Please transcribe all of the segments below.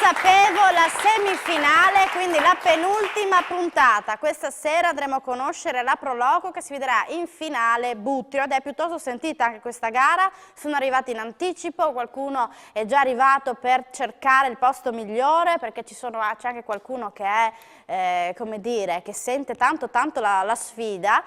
sapevo, la semifinale, quindi la penultima puntata. Questa sera andremo a conoscere la Proloco che si vedrà in finale Buttio ed è piuttosto sentita anche questa gara. Sono arrivati in anticipo, qualcuno è già arrivato per cercare il posto migliore perché c'è anche qualcuno che è, come dire, che sente tanto la sfida.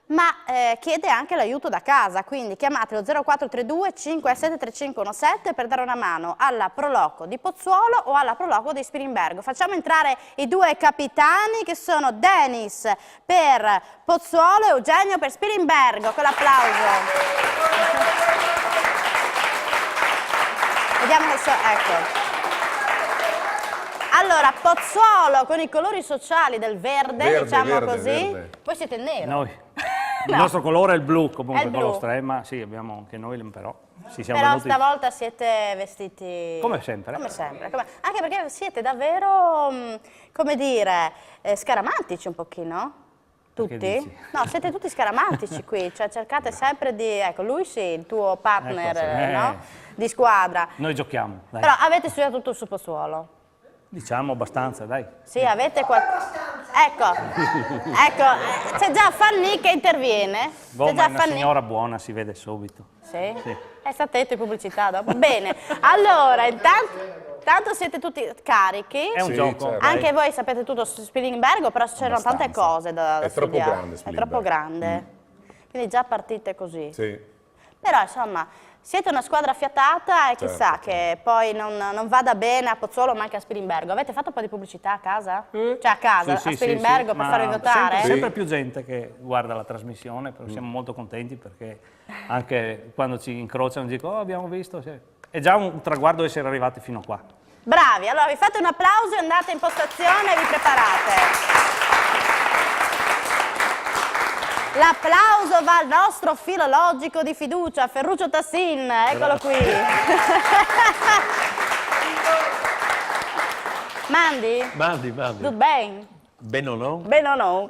Ma chiede anche l'aiuto da casa, quindi chiamatelo 0432 57 3517 per dare una mano alla Proloco di Pozzuolo o alla Proloco di Spilimbergo. Facciamo entrare i due capitani che sono Denis per Pozzuolo e Eugenio per Spilimbergo, con l'applauso. Vediamo adesso, ecco. Allora, Pozzuolo con i colori sociali del verde, diciamo così. Verde. Voi siete nero. Noi. Il nostro colore è il blu, comunque con lo strema, sì, abbiamo anche noi, però siamo venuti... stavolta siete vestiti... Come sempre. Come sempre. Anche perché siete davvero, come dire, scaramantici un pochino, tutti? No, siete tutti scaramantici qui, cioè cercate sempre di... Ecco, lui sì, il tuo partner, ecco, sì. No? Di squadra. Noi giochiamo, dai. Però avete studiato tutto su Pozzuolo? Diciamo abbastanza, dai. Sì, avete ecco, c'è già Fanny che interviene. Ma è una signora buona, si vede subito. Sì? Sì. Sta attento in pubblicità dopo. Bene, allora, intanto siete tutti carichi. È un gioco. Certo. Anche voi sapete tutto su Spilimbergo, però c'erano tante cose da studiare. Troppo grande, è troppo grande. Quindi già partite così. Sì. Però, insomma... Siete una squadra affiatata e chissà che poi non vada bene a Pozzuolo ma anche a Spilimbergo. Avete fatto un po' di pubblicità a casa? Cioè a casa, sì, a Spilimbergo sì, per farvi votare? Sempre più gente che guarda la trasmissione, però siamo molto contenti perché anche quando ci incrociano dicono oh abbiamo visto, è già un traguardo essere arrivati fino a qua. Bravi, allora vi fate un applauso e andate in postazione e vi preparate. L'applauso va al nostro filologico di fiducia, Ferruccio Tassin, eccolo qui. Mandi? Mandi. Tutto bene? Bene o no? Bene o no?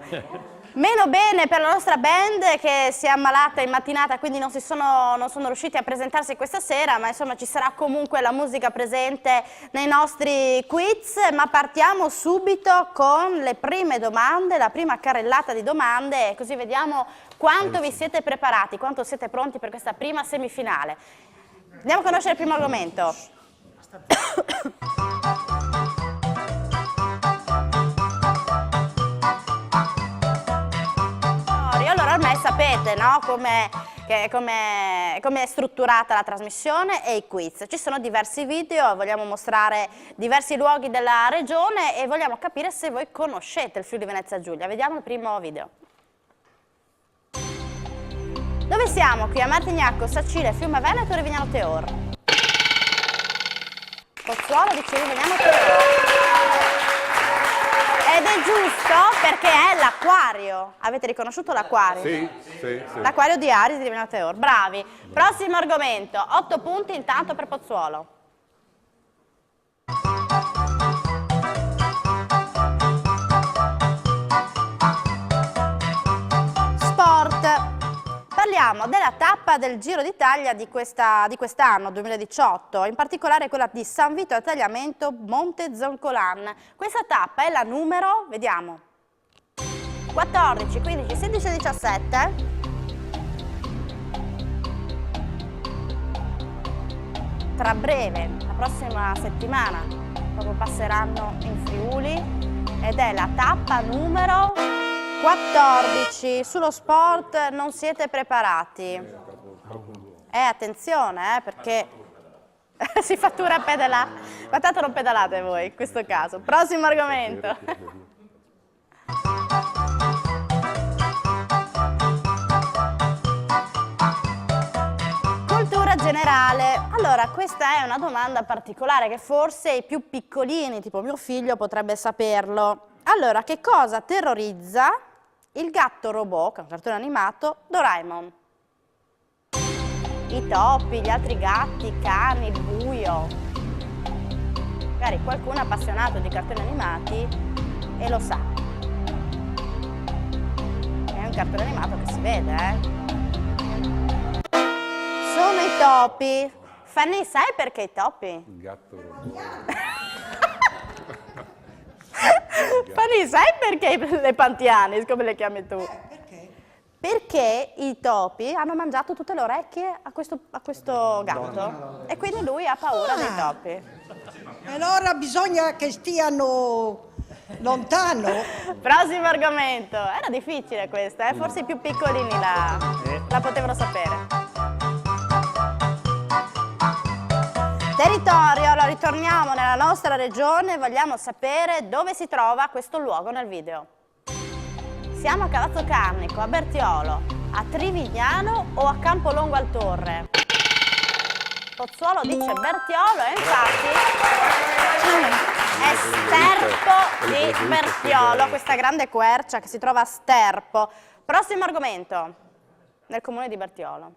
Meno bene per la nostra band che si è ammalata in mattinata, quindi non sono riusciti a presentarsi questa sera, ma insomma ci sarà comunque la musica presente nei nostri quiz, ma partiamo subito con le prime domande, la prima carrellata di domande, così vediamo quanto vi siete preparati, quanto siete pronti per questa prima semifinale. Andiamo a conoscere il primo argomento. Allora ormai sapete, no, come è strutturata la trasmissione e i quiz. Ci sono diversi video, vogliamo mostrare diversi luoghi della regione e vogliamo capire se voi conoscete il Friuli Venezia Giulia. Vediamo il primo video. Dove siamo? Qui a Martignacco, Sacile, Fiume Veneto e Rivignano Teor. Pozzuolo di Rivignano Teor. Ed è giusto perché è l'acquario. Avete riconosciuto l'acquario? Sì. L'acquario di Aris di Rivignano Teor. Bravi. Prossimo argomento. 8 punti intanto per Pozzuolo. Sport. Parliamo della tappa del Giro d'Italia di quest'anno, 2018, in particolare quella di San Vito al Tagliamento Monte Zoncolan. Questa tappa è la numero, vediamo, 14, 15, 16 e 17. Tra breve, la prossima settimana, proprio passeranno in Friuli ed è la tappa numero 14. Sullo sport non siete preparati. Attenzione, perché si fattura a pedalare. Ma tanto non pedalate voi, in questo caso. Prossimo argomento. Cultura generale. Allora, questa è una domanda particolare che forse i più piccolini, tipo mio figlio, potrebbe saperlo. Allora, che cosa terrorizza il gatto robot, che è un cartone animato, Doraemon? I topi, gli altri gatti, i cani, il buio. Magari qualcuno è appassionato di cartoni animati e lo sa. È un cartone animato che si vede, Sono i topi. Fanny, sai perché i topi? Il gatto robot. Fanny, sai perché le pantianis, come le chiami tu? Perché? Perché i topi hanno mangiato tutte le orecchie a questo gatto e quindi lui ha paura dei topi. Allora bisogna che stiano lontano. Prossimo argomento. Era difficile questa, forse i più piccolini la potevano sapere. Territorio, allora ritorniamo nella nostra regione e vogliamo sapere dove si trova questo luogo nel video. Siamo a Cavazzocamnico, a Bertiolo, a Trivignano o a Campolongo al Torre? Pozzuolo dice Bertiolo e infatti è Sterpo di Bertiolo, questa grande quercia che si trova a Sterpo. Prossimo argomento, nel comune di Bertiolo.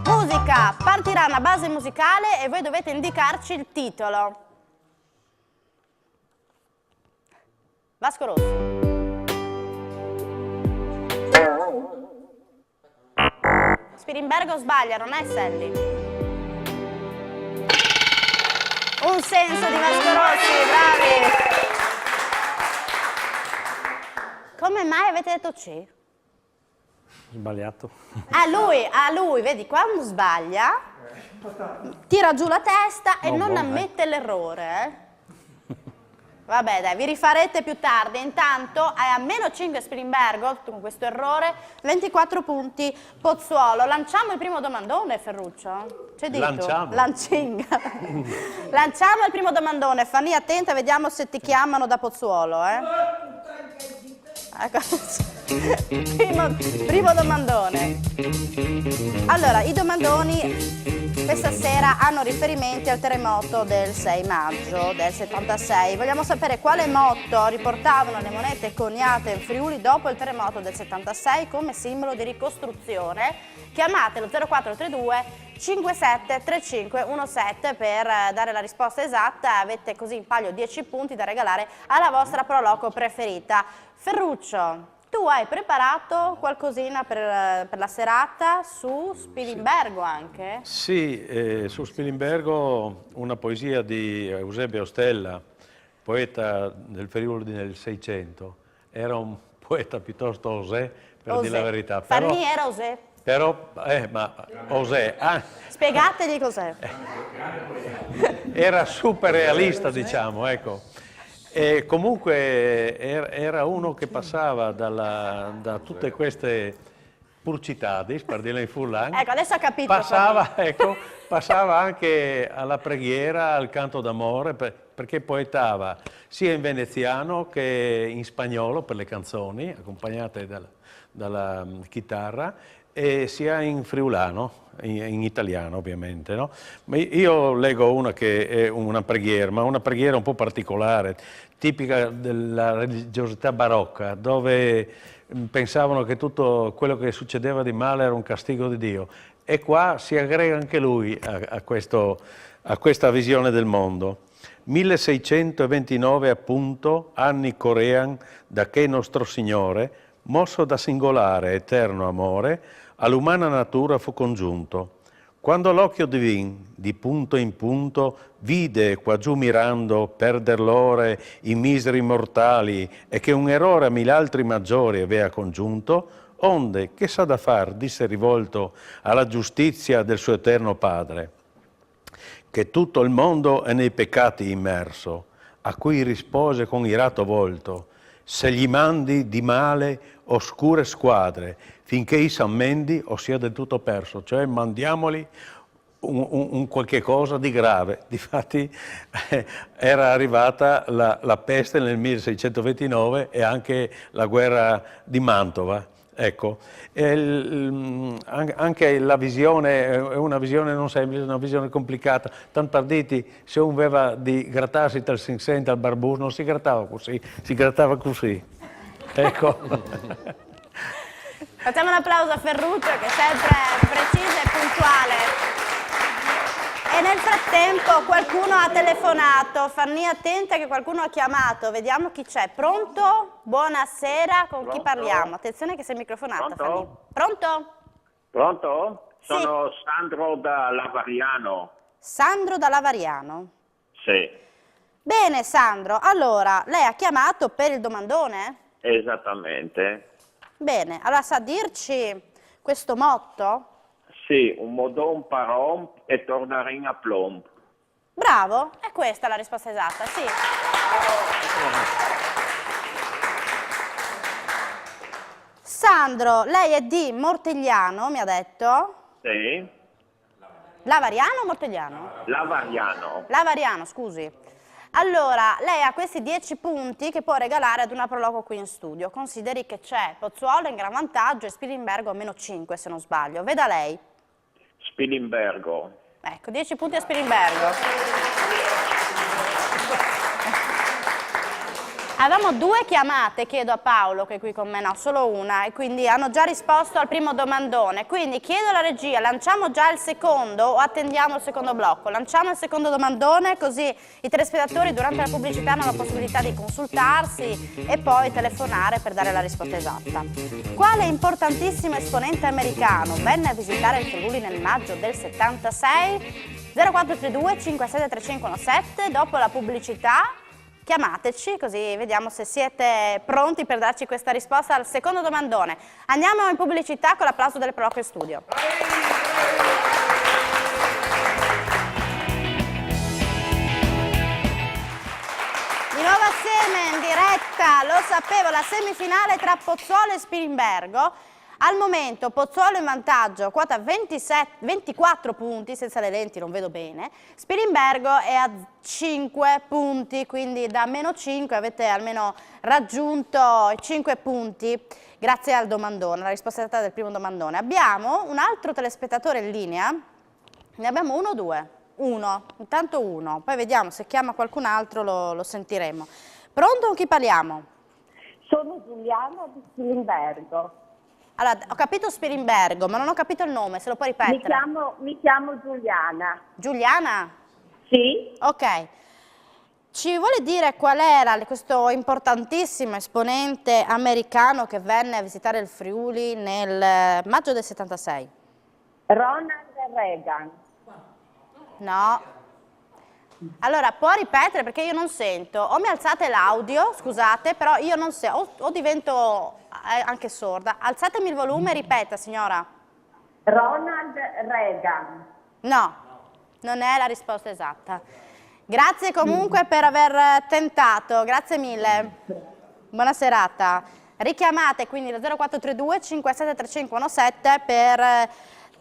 Musica, partirà una base musicale e voi dovete indicarci il titolo. Vasco Rosso. Spilimbergo sbaglia, non è Sally. Un senso di Vasco Rossi, bravi! Come mai avete detto C? Sbagliato. A lui, vedi, quando sbaglia, tira giù la testa e non buono, ammette l'errore. Vabbè dai, vi rifarete più tardi. Intanto è a meno 5 Spilimbergo, con questo errore, 24 punti Pozzuolo. Lanciamo il primo domandone, Ferruccio? C'è dito? Lanciamo. Lanciamo il primo domandone. Fanny, attenta, vediamo se ti chiamano da Pozzuolo, Ecco. Primo domandone. Allora, i domandoni questa sera hanno riferimenti al terremoto del 6 maggio del 76. Vogliamo sapere quale motto riportavano le monete coniate in Friuli dopo il terremoto del 76 come simbolo di ricostruzione. Chiamate lo 0432 57 35 17 per dare la risposta esatta. Avete così in palio 10 punti da regalare alla vostra proloco preferita. Ferruccio, tu hai preparato qualcosina per la serata su Spilimbergo anche? Sì, su Spilimbergo una poesia di Eusebio Stella, poeta del Friuli del 600. Era un poeta piuttosto osé, per dire la verità. Fanny era osé. Però, ma osé, Spiegategli cos'è. era super realista, diciamo, ecco. E comunque era uno che passava da tutte queste purcitadis, per dirla in furlan. Ecco, adesso ha capito. Passava anche alla preghiera, al canto d'amore, perché poetava sia in veneziano che in spagnolo per le canzoni, accompagnate dalla chitarra, e sia in friulano, in italiano ovviamente, no? Ma io leggo una che è una preghiera, ma una preghiera un po' particolare, tipica della religiosità barocca, dove pensavano che tutto quello che succedeva di male era un castigo di Dio. E qua si aggrega anche lui a questa visione del mondo. 1629 appunto, anni corean da che nostro Signore, mosso da singolare eterno amore, all'umana natura fu congiunto. Quando l'occhio divin, di punto in punto, vide qua giù mirando perder l'ore i miseri mortali e che un errore a 1000 altri maggiori avea congiunto, onde, che s'ha da far, disse rivolto alla giustizia del suo eterno Padre, che tutto il mondo è nei peccati immerso, a cui rispose con irato volto, se gli mandi di male oscure squadre, finché i s'ammendi o sia del tutto perso, cioè mandiamoli un qualche cosa di grave. Difatti era arrivata la peste nel 1629 e anche la guerra di Mantova. Ecco, anche la visione è una visione non semplice, è una visione complicata. Tanto per dirti, se uno aveva di grattarsi dal sinsente al barbus, non si grattava così, si grattava così. Ecco. Facciamo un applauso a Ferruccio che è sempre preciso e puntuale. E nel frattempo qualcuno ha telefonato. Fanny, attenta che qualcuno ha chiamato. Vediamo chi c'è. Pronto? Buonasera, con chi parliamo? Attenzione che sei microfonata, Fanny. Pronto? Pronto? Sì. Sono Sandro da Lavariano. Sandro da Lavariano. Sì, Bene Sandro, allora lei ha chiamato per il domandone? esattamente. Bene, allora sa dirci questo motto? Sì, un modon parom e tornarin a plomb. Bravo, è questa la risposta esatta, sì. Sandro, lei è di Mortegliano, mi ha detto? Sì, Lavariano o Mortegliano? Lavariano. Lavariano, scusi. Allora, lei ha questi 10 punti che può regalare ad una proloco qui in studio. Consideri che c'è Pozzuolo in gran vantaggio e Spilimbergo a meno 5 se non sbaglio. Veda lei. Spilimbergo. Ecco, 10 punti a Spilimbergo. Avevamo 2 chiamate, chiedo a Paolo che è qui con me, no, solo una, e quindi hanno già risposto al primo domandone. Quindi chiedo alla regia, lanciamo già il secondo o attendiamo il secondo blocco? Lanciamo il secondo domandone così i telespettatori durante la pubblicità hanno la possibilità di consultarsi e poi telefonare per dare la risposta esatta. Quale importantissimo esponente americano venne a visitare il Friuli nel maggio del 76? 0432 573517, dopo la pubblicità. Chiamateci così vediamo se siete pronti per darci questa risposta al secondo domandone. Andiamo in pubblicità con l'applauso delle proloco in studio. Di nuovo assieme in diretta, lo sapevo, la semifinale tra Pozzuolo e Spilimbergo. Al momento Pozzuolo in vantaggio, quota 24 punti, senza le lenti non vedo bene. Spilimbergo è a 5 punti, quindi da meno 5 avete almeno raggiunto i 5 punti grazie al domandone, la risposta esatta del primo domandone. Abbiamo un altro telespettatore in linea, ne abbiamo uno o due? Uno, intanto uno, poi vediamo se chiama qualcun altro lo sentiremo. Pronto, con chi parliamo? Sono Giuliana di Spilimbergo. Allora, ho capito Spilimbergo, ma non ho capito il nome, se lo puoi ripetere? Mi chiamo Giuliana. Giuliana? Sì? Ok. Ci vuole dire qual era questo importantissimo esponente americano che venne a visitare il Friuli nel maggio del 76? Ronald Reagan. No. Allora, può ripetere perché io non sento. O mi alzate l'audio, scusate, però io non sento, o divento anche sorda. Alzatemi il volume e ripeta, signora. Ronald Reagan. No, non è la risposta esatta. Grazie comunque per aver tentato, grazie mille. Buona serata. Richiamate quindi lo 0432 573517 per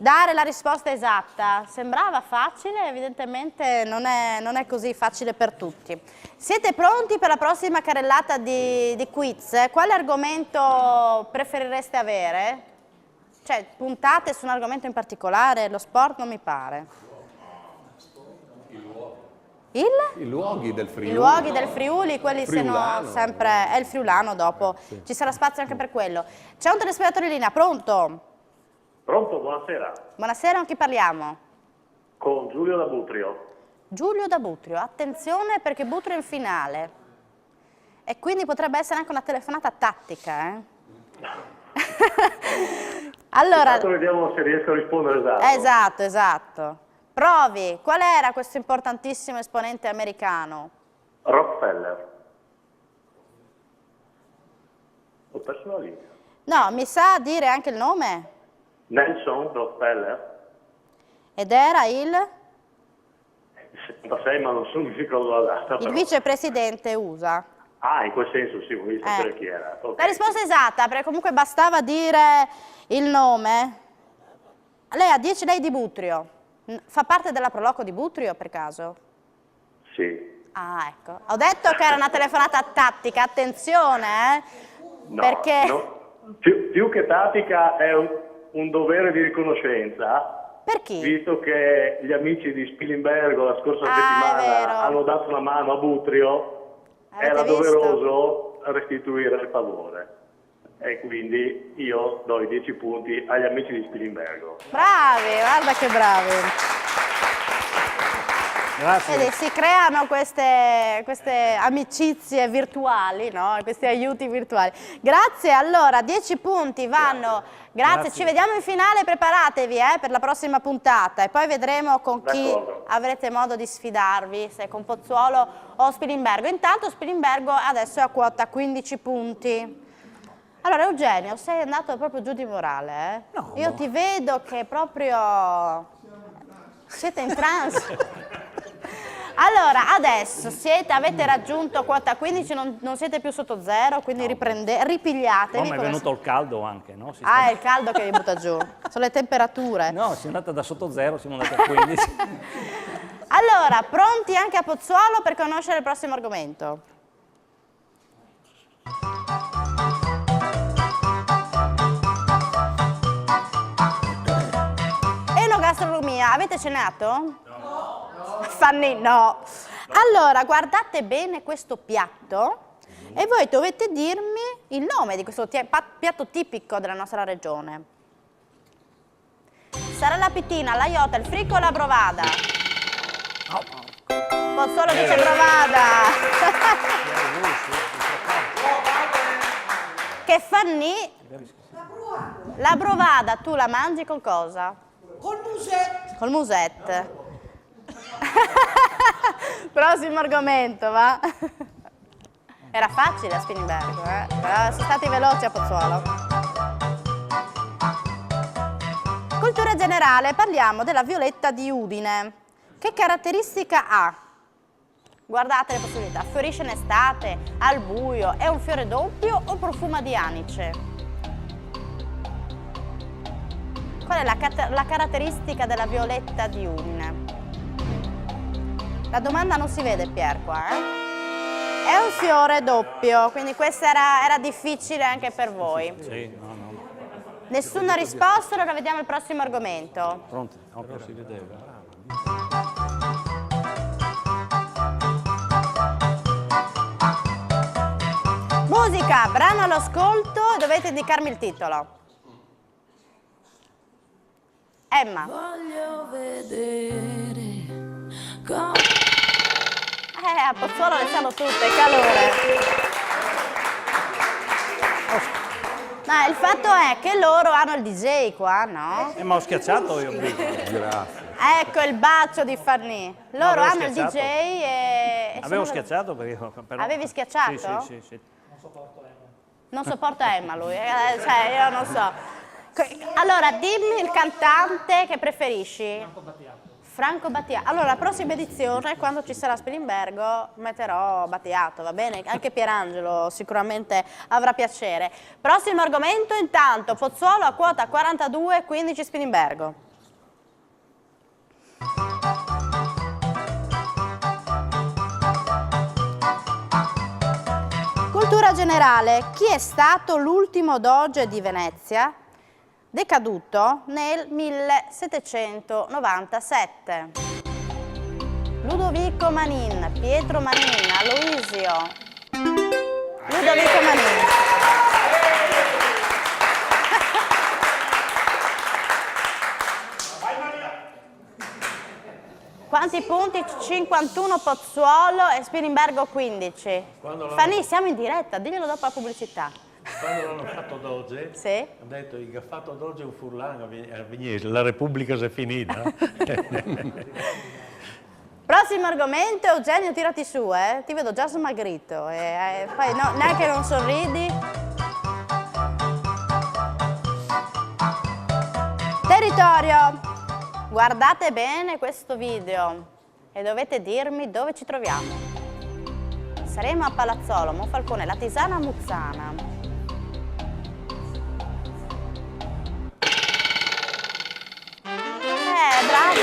dare la risposta esatta. Sembrava facile, evidentemente non è così facile per tutti. Siete pronti per la prossima carrellata di quiz? Quale argomento preferireste avere? Cioè, puntate su un argomento in particolare? Lo sport non mi pare. I luoghi del Friuli. I luoghi del Friuli, quelli Friulano. sono sempre... È il friulano dopo, sì. Ci sarà spazio anche per quello. C'è un telespettatore in linea, pronto? Pronto, buonasera. Buonasera, con chi parliamo? Con Giulio da Butrio. Giulio da Butrio, attenzione perché Butrio è in finale. E quindi potrebbe essere anche una telefonata tattica, Allora... Intanto vediamo se riesco a rispondere esatto. Esatto. Provi, qual era questo importantissimo esponente americano? Rockefeller. Ho perso la linea. No, mi sa dire anche il nome? Nelson Rockefeller. Ed era il 76, ma non mi ricordo la data. Però. vicepresidente USA. Ah, in quel senso sì, volevo sapere chi era. Okay. La risposta esatta, perché comunque bastava dire il nome. Lei ha 10 lei di Butrio. Fa parte della proloco di Butrio per caso? Sì. Ah, ecco. Ho detto che era una telefonata tattica, attenzione, No, perché... no. Più che tattica è un dovere di riconoscenza. Per chi? Visto che gli amici di Spilimbergo la scorsa è vero. settimana hanno dato una mano a Butrio, era visto? doveroso restituire il favore. E quindi io do i 10 punti agli amici di Spilimbergo. Bravi, guarda che bravi. Grazie. Vedi, si creano queste amicizie virtuali, no? Questi aiuti virtuali. Grazie, allora 10 punti vanno. Grazie, ci vediamo in finale, preparatevi per la prossima puntata e poi vedremo con chi avrete modo di sfidarvi, se con Pozzuolo o Spilimbergo. Intanto Spilimbergo adesso è a quota 15 punti. Allora Eugenio, sei andato proprio giù di morale, No. Io ti vedo che proprio siete in trance. Allora, adesso avete raggiunto quota 15, non siete più sotto zero, quindi ripigliatevi. Ma è venuto il caldo anche, no? È il caldo che vi butta giù, sono le temperature. No, si è andata da sotto zero, siamo andati a 15. Allora, pronti anche a Pozzuolo per conoscere il prossimo argomento? Enogastronomia, avete cenato? No. Fanny, no. Allora, guardate bene questo piatto e voi dovete dirmi il nome di questo piatto tipico della nostra regione. Sarà la pittina, la iota, il fricco o la brovada? Pozzuolo dice brovada. Che Fanny? La brovada tu la mangi con cosa? Col musè. Col musette. Prossimo argomento, va? Era facile a Spilimbergo, però sono stati veloci a Pozzuolo. Cultura generale, parliamo della violetta di Udine. Che caratteristica ha? Guardate le possibilità, fiorisce in estate, al buio, è un fiore doppio o profuma di anice? Qual è la caratteristica della violetta di Udine? La domanda non si vede, Pier, qua, È un fiore doppio, quindi questa era difficile anche per voi. Sì, no. Nessuna risposta, allora vediamo il prossimo argomento. Pronti? Ok, si vedeva. Musica, brano all'ascolto e dovete indicarmi il titolo. Emma. Voglio vedere A Pozzuolo le sanno tutte, calore. Ma il fatto è che loro hanno il DJ qua, no? Ma ho schiacciato io. Grazie. Ecco il bacio di Farnì. Loro hanno il DJ e Avevo schiacciato perché... Però... Avevi schiacciato? Sì. Non sopporta Emma lui, cioè io non so. Allora, dimmi il cantante che preferisci. Franco Battiato. Allora, la prossima edizione, quando ci sarà Spilimbergo, metterò Battiato, va bene? Anche Pierangelo sicuramente avrà piacere. Prossimo argomento, intanto, Pozzuolo a quota 42, 15 Spilimbergo. Cultura generale, chi è stato l'ultimo doge di Venezia decaduto nel 1797? Ludovico Manin, Pietro Manin, Aloisio. Ludovico Manin. Quanti punti? 51 Pozzuolo e Spilimbergo 15. Fanny, siamo in diretta, diglielo dopo la pubblicità. Quando l'hanno fatto Doge, Sì? ha detto che ha fatto Doge un furlan a Vignese, la Repubblica si è finita. Prossimo argomento, Eugenio, tirati su, ti vedo già smagrito e poi no, neanche non sorridi. Territorio, guardate bene questo video e dovete dirmi dove ci troviamo. Saremo a Palazzolo, Monfalcone, la Tisana Muzzana. Bravi!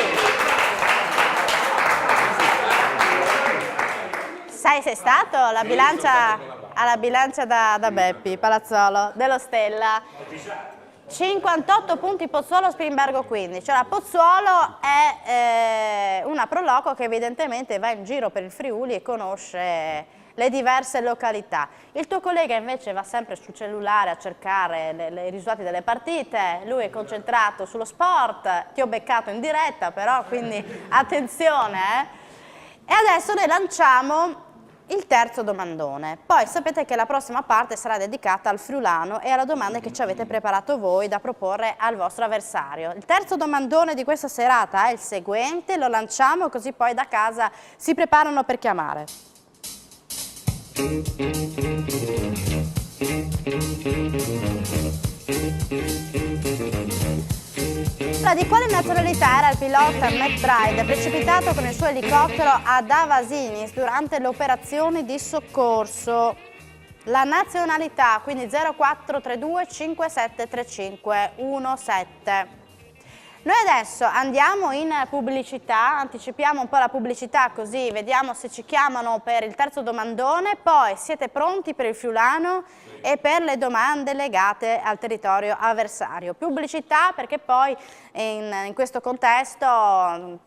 Sei stato alla bilancia da Beppi, Palazzolo, dello Stella. 58 punti Pozzuolo, Spilimbergo 15. Ora, Pozzuolo è una proloco che evidentemente va in giro per il Friuli e conosce le diverse località. Il tuo collega invece va sempre sul cellulare a cercare i risultati delle partite, lui è concentrato sullo sport, ti ho beccato in diretta però, quindi attenzione. E adesso noi lanciamo il terzo domandone. Poi sapete che la prossima parte sarà dedicata al friulano e alla domanda che ci avete preparato voi da proporre al vostro avversario. Il terzo domandone di questa serata è il seguente, lo lanciamo così poi da casa si preparano per chiamare. Di quale nazionalità era il pilota McBride precipitato con il suo elicottero ad Avasinis durante le operazioni di soccorso? La nazionalità, quindi 0432 5735 17. Noi adesso andiamo in pubblicità, anticipiamo un po' la pubblicità così vediamo se ci chiamano per il terzo domandone, poi siete pronti per il friulano e per le domande legate al territorio avversario. Pubblicità perché poi in questo contesto,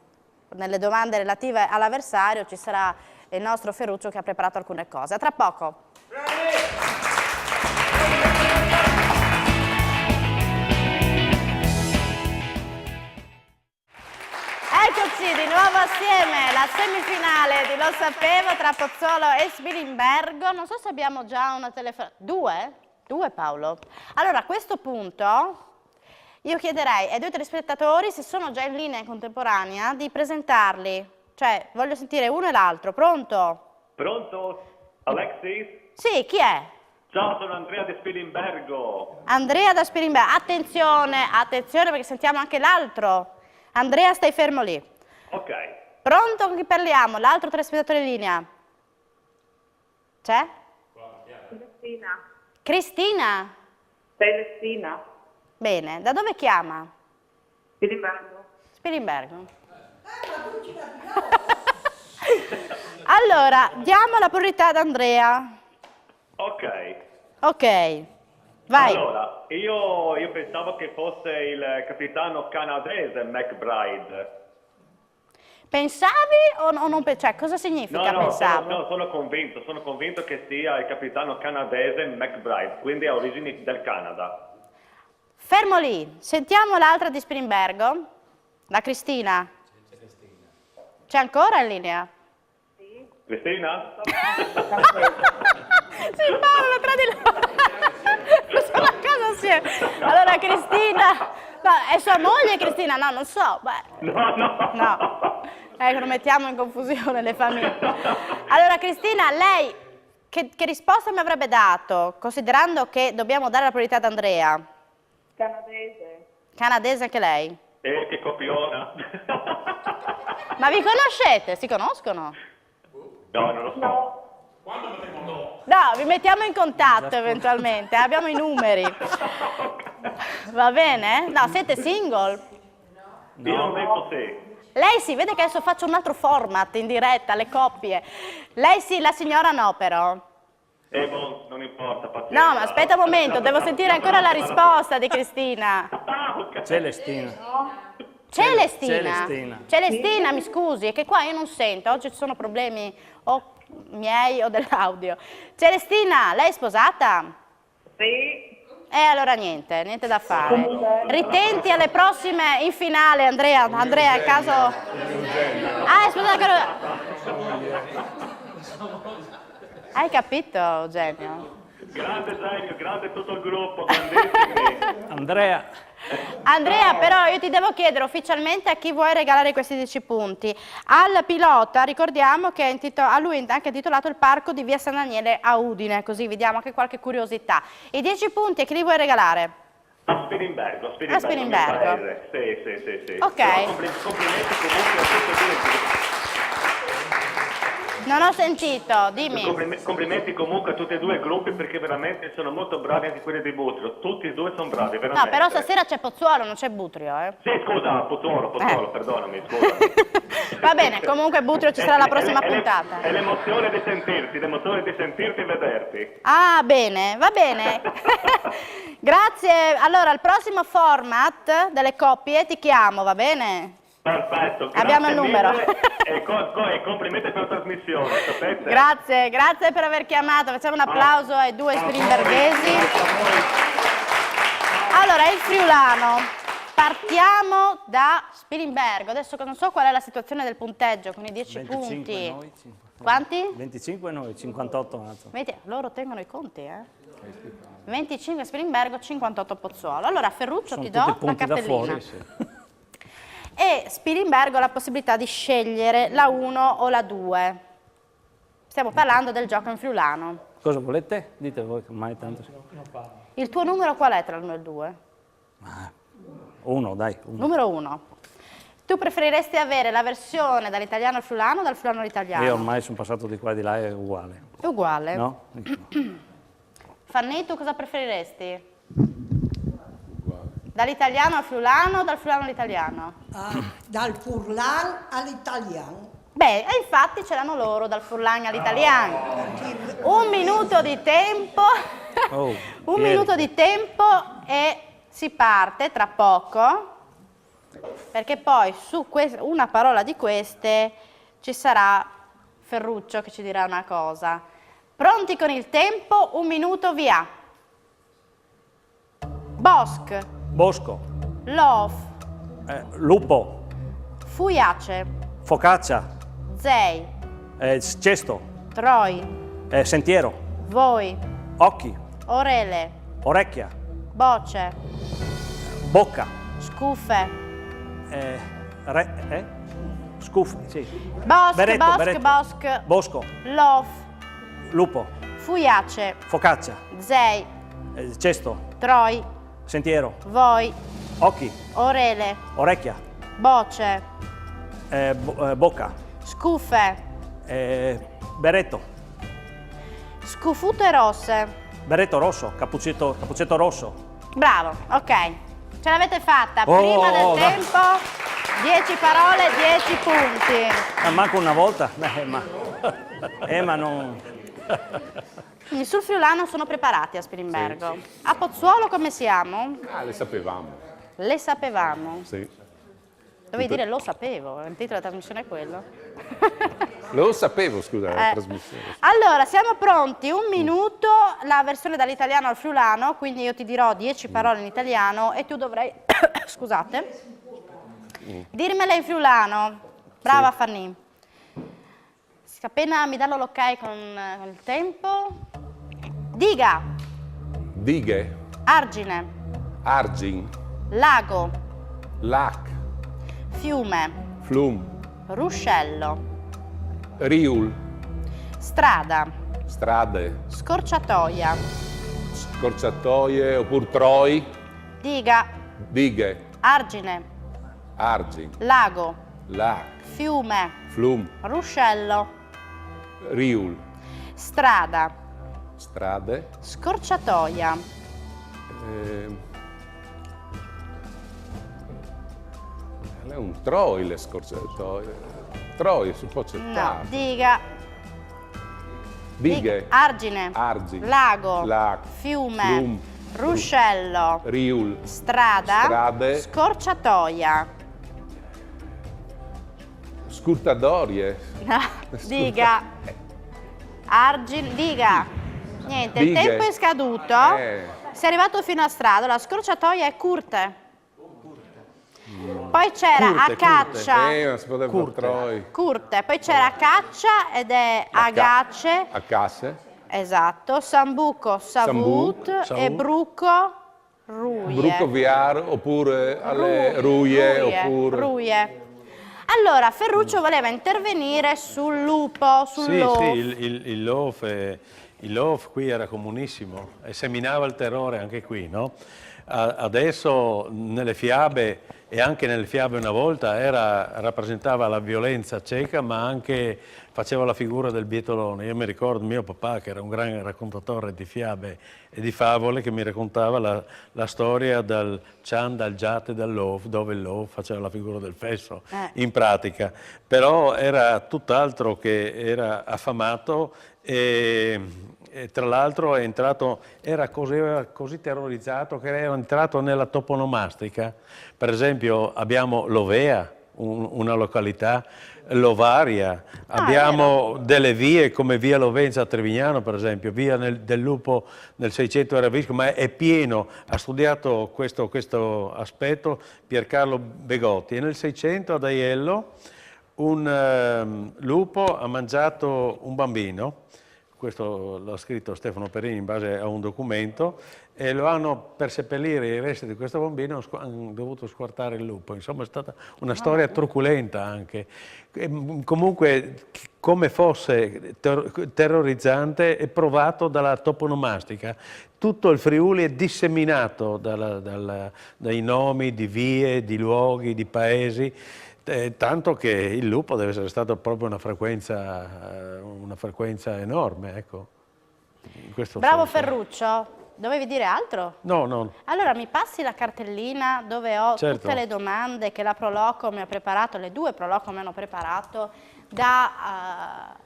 nelle domande relative all'avversario, ci sarà il nostro Ferruccio che ha preparato alcune cose. A tra poco. Eccoci di nuovo assieme, la semifinale di Lo Sapevo tra Pozzolo e Spilimbergo. Non so se abbiamo già una telefonata. Due? Due, Paolo? Allora, a questo punto io chiederei ai due telespettatori, se sono già in linea in contemporanea, di presentarli. Cioè, voglio sentire uno e l'altro. Pronto? Pronto? Alexis? Sì, chi è? Ciao, sono Andrea di Spilimbergo. Andrea da Spilimbergo. Attenzione, attenzione perché sentiamo anche l'altro. Andrea, stai fermo lì. Ok. Pronto? Con chi parliamo? L'altro telespettatore in linea. C'è? Cristina. Cristina? Celestina. Bene, da dove chiama? Spilimbergo. Spilimbergo. Allora, diamo la priorità ad Andrea. Ok. Ok, vai. Allora, io pensavo che fosse il capitano canadese McBride. Pensavi o non pensavi? Cioè, cosa significa pensavo? Sono convinto che sia il capitano canadese McBride, quindi ha origini del Canada. Fermo lì, sentiamo l'altra di Spilimbergo, la Cristina. C'è ancora in linea? Cristina? Sì, Paolo, tra di loro. Sono a casa assieme. Allora, Cristina, no, è sua moglie Cristina? No, non so. Beh. No. Ecco, non mettiamo in confusione le famiglie. Allora, Cristina, lei che risposta mi avrebbe dato, considerando che dobbiamo dare la priorità ad Andrea? Canadese. Canadese anche lei? Che copiona. Ma vi conoscete? Si conoscono? No, non lo so. No, vi mettiamo in contatto eventualmente, abbiamo i numeri. Va bene? No, siete single? Io non ho detto sì. Lei sì, vede che adesso faccio un altro format in diretta, le coppie. Lei sì, la signora no però. Non importa, pazienza. No, ma aspetta un momento, devo sentire ancora la risposta di Cristina. Celestina. Celestina. Celestina, mi scusi, è che qua io non sento, oggi ci sono problemi o miei o dell'audio. Celestina, lei è sposata? Sì. Allora niente da fare. Ritenti alle prossime in finale, Andrea, è caso... Ah, è sposata. Hai capito, Eugenio? Grande Eugenio, grande tutto il gruppo, grandissimi. Andrea, però io ti devo chiedere ufficialmente a chi vuoi regalare questi 10 punti. Al pilota ricordiamo che a lui è anche intitolato il parco di via San Daniele a Udine, così vediamo anche qualche curiosità. I 10 punti a chi li vuoi regalare? A Spilimbergo. A Spilimbergo. Sì. Ok. Complimenti comunque a tutti e due. Non ho sentito, dimmi. Complimenti comunque a tutti e due i gruppi perché veramente sono molto bravi anche quelli di Butrio. Tutti e due sono bravi, veramente. No, però stasera c'è Pozzuolo, non c'è Butrio, Sì, scusa, Pozzuolo, perdonami, scusa. Va bene, comunque Butrio ci sarà la prossima puntata. È l'emozione di sentirti e vederti. Ah, bene, va bene. Grazie. Allora, al prossimo format delle coppie ti chiamo, va bene? Perfetto, abbiamo il numero. E complimenti per la trasmissione, sapete? Grazie per aver chiamato. Facciamo un applauso ai due spilimberghesi. Allora, il friulano. partiamo da Spilimbergo. Adesso non so qual è la situazione del punteggio con i 10 25 punti. noi, Quanti? 25 noi, 58 Mazzo. Vedi, loro tengono i conti, eh? 25 Spilimbergo, 58 Pozzuolo. Allora Ferruccio Sono ti tutti do la punti da cartellina. fuori. E Spilimbergo ha la possibilità di scegliere la 1 o la 2. Stiamo parlando del gioco in friulano. Cosa volete? Dite voi, che ormai tanto... Il tuo numero qual è tra l'1 e il 2? Uno, dai. Uno. Numero 1. Tu preferiresti avere la versione dall'italiano al friulano o dal friulano all'italiano? Io ormai sono passato di qua e di là, è uguale. È uguale. No? Fanny, tu cosa preferiresti? Dall'italiano al friulano o dal friulano all'italiano? Dal furlan all'italiano. Beh, e infatti ce l'hanno loro, dal furlan all'italiano. Un minuto di tempo. Oh, Un ieri. minuto di tempo e si parte tra poco, perché poi su una parola di queste ci sarà Ferruccio che ci dirà una cosa. Pronti con il tempo? Un minuto, via. Bosch, Bosco, Lof, lupo, Fuiace, focaccia, Zei, cesto, Troi, sentiero, Voi, occhi, Orele, orecchia, Boce, bocca, Scufe, scuffi, sì. Bosch, Beretto, Bosch, beretto. Bosch, Bosco, Lof, lupo, Fuiace, focaccia, Zei, cesto, Troi, sentiero, Voi, occhi, Orele, orecchia, Boce, bocca, Scufe, beretto, Scufute rosse. beretto rosso, cappuccetto rosso. Bravo, ok. Ce l'avete fatta. Oh, Prima del dai. tempo, 10 parole, 10 punti. Manco una volta? Ma non... Quindi sul friulano sono preparati a Spilimbergo. A Pozzuolo come siamo? Le sapevamo. Le sapevamo. Sì. Dovevi dire lo sapevo, il titolo della trasmissione è quello. Lo sapevo, scusa, la trasmissione. Allora, siamo pronti, un minuto, la versione dall'italiano al friulano, quindi io ti dirò 10 parole in italiano e tu dovrai, scusate, dirmele in friulano. Brava Fanny. Appena mi danno l'ok con il tempo. Diga, Dighe, argine, argin, lago, lac, fiume, flum, ruscello, riul, strada, strade, scorciatoia, scorciatoie oppure troi, diga, dighe, argine, argin, lago, lac, fiume, flum, ruscello, riul, strada, strade, scorciatoia, è un troi le scorciatoie, troi si può no, accettare, diga, dighe, argine, argin, lago, lac, fiume, flum, ruscello, riul, strada, strade, scorciatoia. scurtadorie, No, diga, diga, niente, il Dighe. tempo è scaduto, sei arrivato fino a strada, la scorciatoia è curte. Poi c'era a caccia, non si poteva fare troi, curte, poi c'era a caccia ed è agace, a casse, esatto, sambuco, savut Sambu, e bruco, ruie. bruco viar oppure alle ruie oppure... ruie. Allora, Ferruccio voleva intervenire sul lupo, sul Sì, lof. sì, il lof qui era comunissimo e seminava il terrore anche qui, no? Adesso nelle fiabe, e anche nelle fiabe una volta, rappresentava la violenza cieca, ma anche faceva la figura del bietolone. Io mi ricordo mio papà, che era un gran raccontatore di fiabe e di favole, che mi raccontava la storia del Cian, dal Giate, dal Lof, dove il Lof faceva la figura del fesso, in pratica. Però era tutt'altro che era affamato e tra l'altro era così terrorizzato che era entrato nella toponomastica. Per esempio abbiamo Lovea, una località Lovaria, abbiamo delle vie come via Lovenza a Trevignano, per esempio, via del Lupo nel 600 era Visco, ma è pieno. Ha studiato questo aspetto Piercarlo Begotti, e nel 600 ad Aiello un lupo ha mangiato un bambino. Questo l'ha scritto Stefano Perini in base a un documento, e lo hanno, per seppellire i resti di questo bambino, hanno dovuto squartare il lupo. Insomma, è stata una storia truculenta anche. Comunque, come fosse terrorizzante, è provato dalla toponomastica. Tutto il Friuli è disseminato dai nomi di vie, di luoghi, di paesi. Tanto che il lupo deve essere stato proprio una frequenza enorme, ecco. In questo Bravo senso. Ferruccio, dovevi dire altro? No, no. Allora mi passi la cartellina dove ho Certo. tutte le domande che la Proloco mi ha preparato, le due Proloco mi hanno preparato, da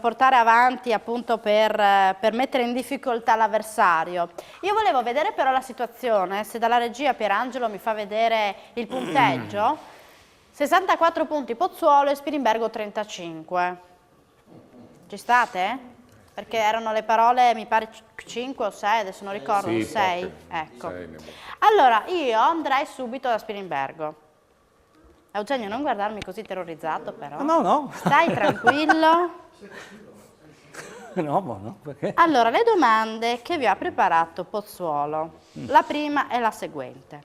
portare avanti appunto per mettere in difficoltà l'avversario. Io volevo vedere però la situazione, se dalla regia Pierangelo mi fa vedere il punteggio. 64 punti Pozzuolo e Spilimbergo 35. Ci state? Perché erano le parole, mi pare 5 o 6, adesso non ricordo, Sì, 6. poche. Ecco. 6 ne Allora, io andrei subito da Spilimbergo. Eugenio, non guardarmi così terrorizzato però. No, no. Stai tranquillo. No, no, perché? Allora, le domande che vi ha preparato Pozzuolo. La prima è la seguente.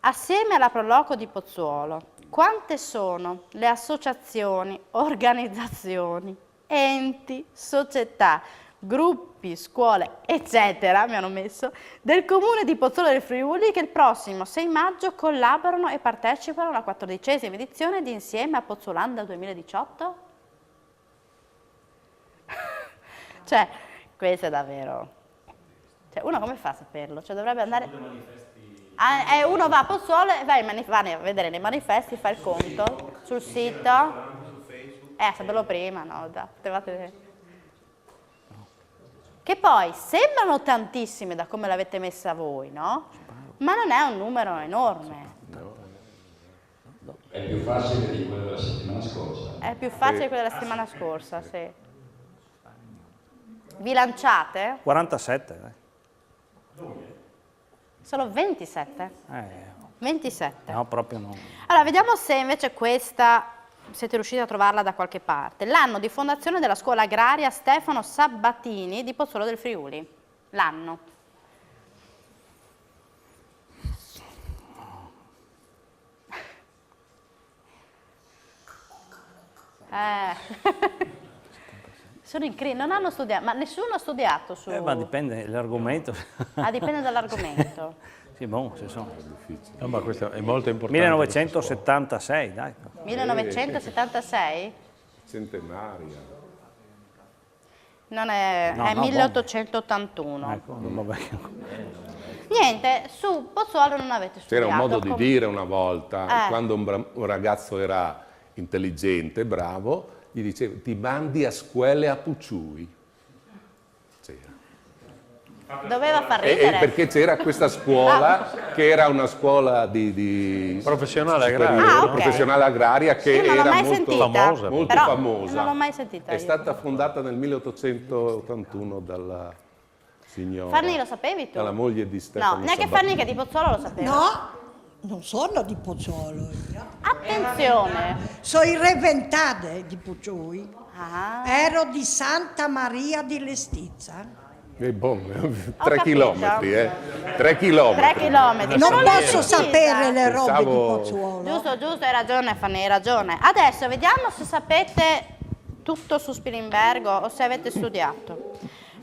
Assieme alla Proloco di Pozzuolo, quante sono le associazioni, organizzazioni, enti, società, gruppi, scuole, eccetera, mi hanno messo, del comune di Pozzuolo del Friuli che il prossimo 6 maggio collaborano e partecipano alla 14ª edizione di Insieme a Pozzolanda 2018? Cioè, questo è davvero... Cioè, uno come fa a saperlo? Cioè, dovrebbe andare... uno va a Pozzuolo e va a vedere nei manifesti, fa il conto sul sito. A saperlo prima, no? Potevate... Che poi sembrano tantissime da come l'avete messa voi, no? Ma non è un numero enorme. È più facile di quello della settimana scorsa. È più facile di quello della settimana scorsa, sì. Vi lanciate? 47, Solo 27? 27. No, proprio no. Allora, vediamo se invece questa siete riusciti a trovarla da qualche parte. L'anno di fondazione della scuola agraria Stefano Sabbatini di Pozzuolo del Friuli. L'anno. Sono non hanno studiato, ma nessuno ha studiato su... Ma dipende dall'argomento. Ah, dipende dall'argomento. Sì, se sono. No, ma questo è molto importante. 1976, dai. 1976? Centenaria. Non è, No, è no, 1881. Ecco, vabbè. Niente, su Pozzuolo non avete studiato. C'era un modo di dire una volta, Eh. quando un ragazzo era intelligente, bravo, gli diceva ti mandi a scuole a Pucciui. Doveva far ridere. Perché c'era questa scuola che era una scuola di professionale agraria, superiore, Ah, ok. professionale agraria che Io non l'ho era mai molto sentita, famosa. molto però famosa. non l'ho mai sentita È io. stata fondata nel 1881 dalla signora. Fanny, lo sapevi tu? Dalla moglie di Stefano No, neanche Sabbatini. Fanny che di Pozzuolo lo sapeva. No, non sono di Pozzuolo. Attenzione. Sono in Reventade di Pucciui. Ah, Ero di Santa Maria di Lestizza. 3 capito. chilometri, 3 chilometri. 3 chilometri. Non Però l'hai posso sentita. sapere le robe di Pensavo- Pozzuolo. Giusto, hai ragione Fanny, hai ragione. Adesso vediamo se sapete tutto su Spilimbergo o se avete studiato.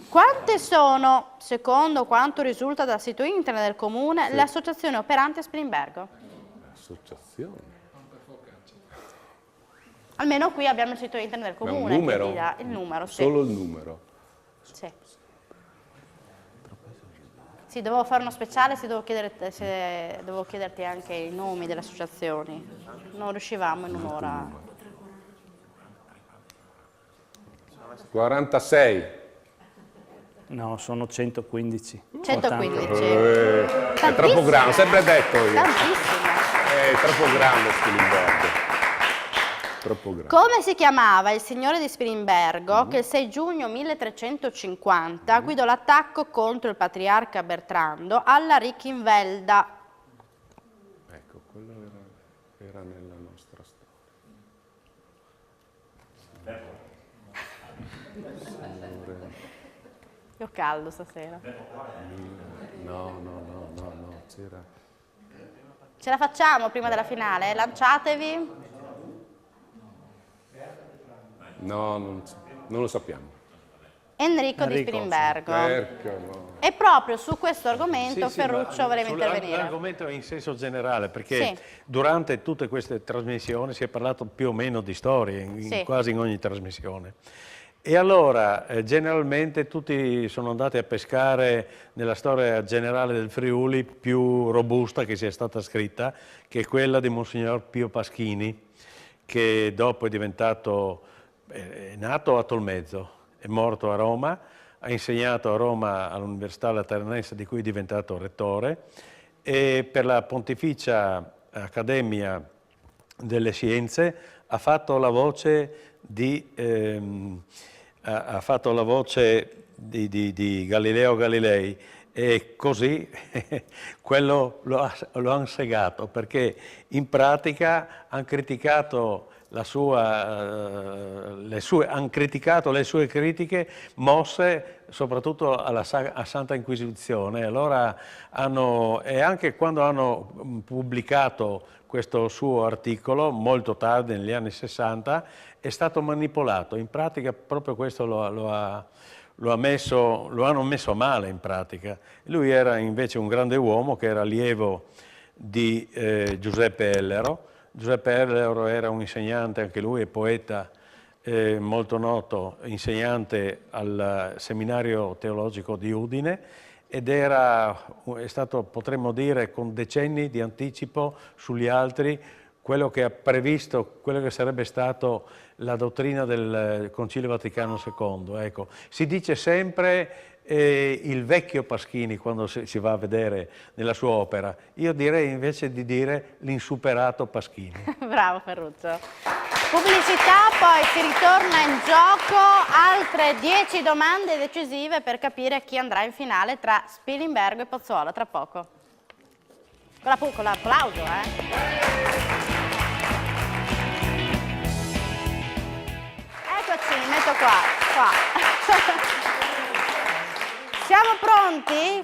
Quante sono, secondo quanto risulta dal sito internet del comune, le associazioni operanti a Spilimbergo? Associazione. Almeno qui abbiamo il sito internet del Ma un comune numero? che vi dà il numero, sì. Solo il numero. Sì. Sì, dovevo fare uno speciale, dovevo chiederti anche i nomi delle associazioni. Non riuscivamo in un'ora. 46. No, sono 115. 115. È troppo grande, ho sempre detto io. Tantissimo. È troppo grande Spilimbergo. Troppo grande. Come si chiamava il signore di Spilimbergo che il 6 giugno 1350 guidò l'attacco contro il patriarca Bertrando alla Richinvelda? Ecco, quello era nella nostra storia. Io ho caldo stasera. No, c'era... Ce la facciamo prima della finale? Lanciatevi. No, non lo sappiamo. Enrico di Spilimbergo. No. E proprio su questo argomento Ferruccio voleva intervenire. L'argomento è in senso generale, perché Sì. durante tutte queste trasmissioni si è parlato più o meno di storie, Sì. quasi in ogni trasmissione. E allora, generalmente tutti sono andati a pescare nella storia generale del Friuli più robusta che sia stata scritta, che è quella di Monsignor Pio Paschini, che dopo è nato a Tolmezzo, è morto a Roma, ha insegnato a Roma all'Università Laternense di cui è diventato rettore, e per la Pontificia Accademia delle Scienze ha fatto la voce di Galileo Galilei, e così quello lo hanno segato, perché in pratica hanno criticato hanno criticato le sue critiche mosse soprattutto a Santa Inquisizione. Allora e anche quando hanno pubblicato questo suo articolo, molto tardi, negli anni 60, è stato manipolato. In pratica proprio questo lo hanno messo male in pratica. Lui era invece un grande uomo che era allievo di Giuseppe Ellero. Giuseppe Ellero era un insegnante, anche lui è poeta molto noto, insegnante al seminario teologico di Udine, ed è stato, potremmo dire, con decenni di anticipo sugli altri, quello che ha previsto quello che sarebbe stato la dottrina del Concilio Vaticano II. Ecco, si dice sempre il vecchio Paschini quando si va a vedere nella sua opera. Io direi invece di dire l'insuperato Paschini. Bravo Ferruccio. Pubblicità, poi si ritorna in gioco, altre 10 domande decisive per capire chi andrà in finale tra Spilimbergo e Pozzuolo, tra poco. Con l'applauso, Eccoci, mi metto qua. Siamo pronti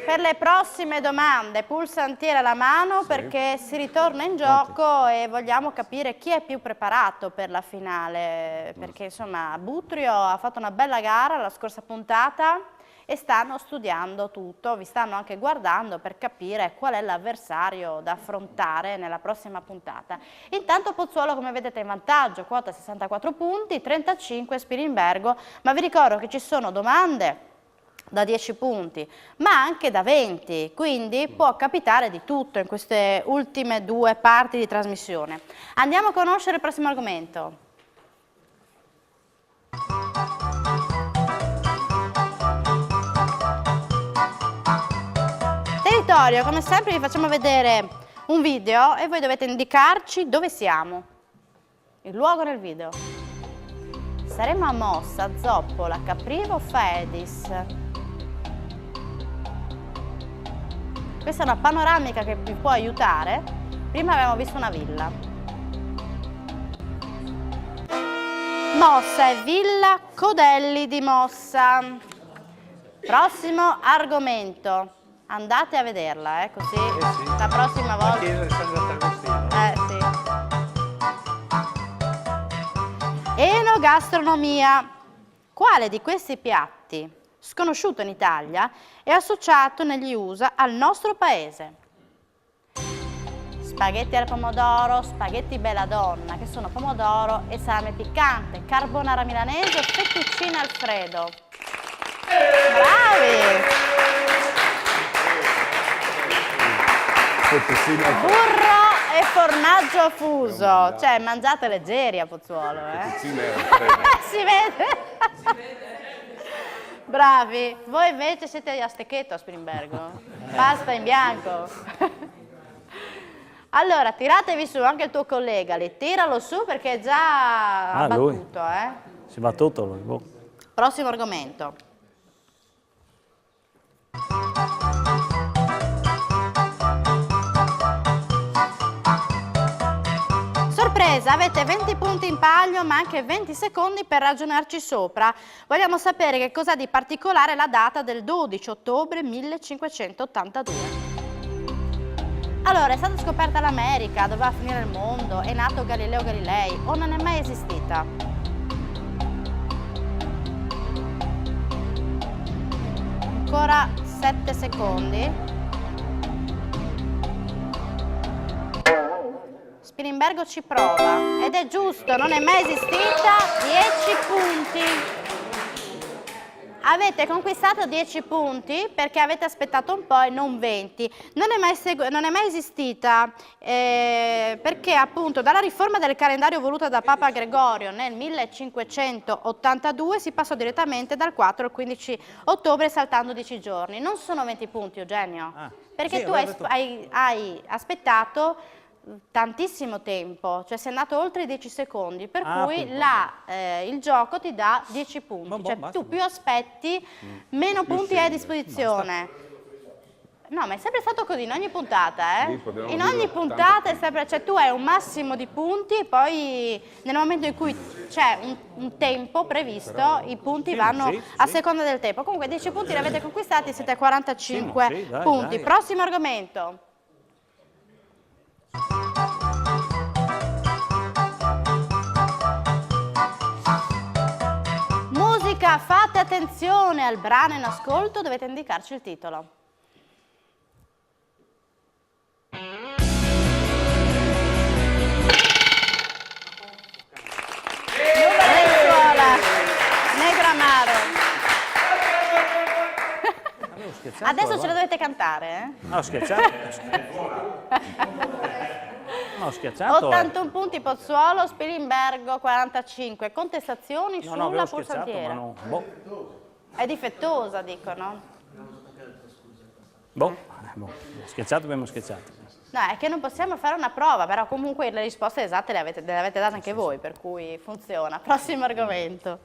per le prossime domande? Pulsantiere alla mano, perché si ritorna in gioco e vogliamo capire chi è più preparato per la finale, perché insomma Butrio ha fatto una bella gara la scorsa puntata e stanno studiando tutto, vi stanno anche guardando per capire qual è l'avversario da affrontare nella prossima puntata. Intanto Pozzuolo, come vedete, è in vantaggio, quota 64 punti, 35 Spilimbergo, ma vi ricordo che ci sono domande da 10 punti, ma anche da 20, quindi può capitare di tutto in queste ultime 2 parti di trasmissione. Andiamo a conoscere il prossimo argomento. Territorio, come sempre vi facciamo vedere un video e voi dovete indicarci dove siamo, il luogo nel video. Saremo a Mossa, Zoppola, Caprivo, Faedis. Questa è una panoramica che vi può aiutare. Prima avevamo visto una villa. Mossa è Villa Codelli di Mossa. Prossimo argomento. Andate a vederla, così la prossima volta. Sì. Enogastronomia. Quale di questi piatti, sconosciuto in Italia, è associato negli USA al nostro paese? Spaghetti al pomodoro, spaghetti belladonna, che sono pomodoro e salame piccante, carbonara milanese o fettuccine alfredo. Bravi! Burro e formaggio fuso, cioè mangiate leggeri a Pozzuolo, Si vede? Bravi, voi invece siete a stecchetto a Spilimbergo, pasta in bianco. Allora, tiratevi su anche il tuo collega lì, tiralo su perché è già lui. battuto, Si va tutto lui. Boh. Prossimo argomento. Sorpresa, avete 20 punti in palio ma anche 20 secondi per ragionarci sopra. Vogliamo sapere che cos'ha di particolare la data del 12 ottobre 1582. Allora, è stata scoperta l'America, doveva finire il mondo, è nato Galileo Galilei o non è mai esistita? Ancora 7 secondi. Spilimbergo ci prova ed è giusto, non è mai esistita, 10 punti. Avete conquistato 10 punti perché avete aspettato un po' e non 20. Non è mai esistita perché appunto dalla riforma del calendario voluta da Papa Gregorio nel 1582 si passò direttamente dal 4 al 15 ottobre saltando 10 giorni. Non sono 20 punti, Eugenio, perché sì, tu hai aspettato tantissimo tempo, cioè sei andato oltre i 10 secondi, per cui il gioco ti dà 10 punti, cioè tu più aspetti, meno punti hai a disposizione. No, ma è sempre stato così in ogni puntata, in ogni puntata è sempre, cioè tu hai un massimo di punti e poi nel momento in cui c'è un tempo previsto, i punti vanno a seconda del tempo. Comunque 10 punti li avete conquistati, siete a 45 punti. Dai. Prossimo argomento. Musica, fate attenzione al brano in ascolto, dovete indicarci il titolo. Scuola, Negro Amaro. Adesso ce la dovete cantare, Ho schiacciato. No, ho schiacciato. 81 punti Pozzuolo, Spilimbergo 45. Contestazioni sulla avevo schiacciato, pulsantiera. ma no. Boh. È difettosa, dicono. Schiacciato, abbiamo schiacciato. No, è che non possiamo fare una prova, però comunque le risposte esatte le avete date anche voi, per cui funziona. Prossimo argomento.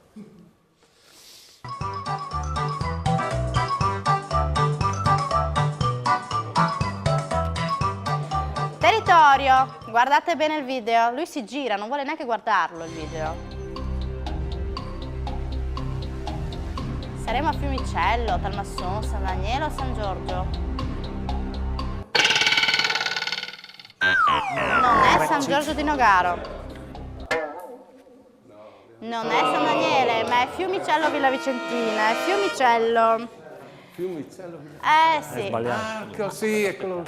Territorio, guardate bene il video, lui si gira, non vuole neanche guardarlo il video. Saremo a Fiumicello, Talmasson, San Daniele o San Giorgio? Non è San Giorgio di Nogaro. Non è San Daniele, ma è Fiumicello Villa Vicentina, è Fiumicello. Fiumicello? Sì. Ecco, sì, eccolo.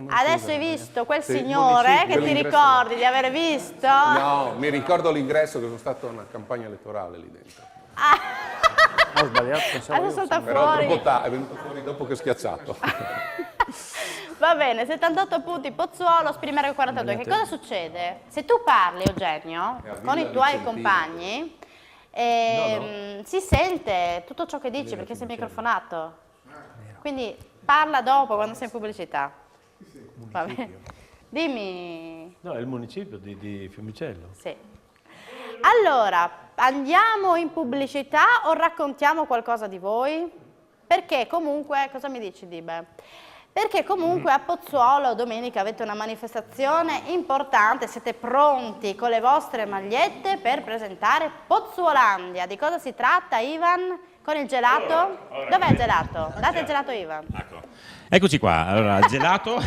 Adesso hai visto quel signore che ti ricordi di aver visto? No, mi ricordo l'ingresso che sono stato a una campagna elettorale lì dentro. Ho sbagliato, pensavo Adesso salta Però fuori. è venuto fuori dopo che ho schiacciato. Va bene, 78 punti Pozzuolo, Spilimbergo 42. Che cosa succede? Se tu parli, Eugenio, con i tuoi compagni, si sente tutto ciò che dici perché sei microfonato. Quindi parla dopo quando sei in pubblicità. Va bene. Dimmi. No, è il municipio di Fiumicello. Sì. Allora, andiamo in pubblicità o raccontiamo qualcosa di voi? Perché comunque, cosa mi dici Dibe? Perché comunque a Pozzuolo domenica avete una manifestazione importante, siete pronti con le vostre magliette per presentare Pozzuolandia. Di cosa si tratta, Ivan? Con il gelato? Dov'è il gelato? Date il gelato, Ivan. Eccoci qua, allora il gelato.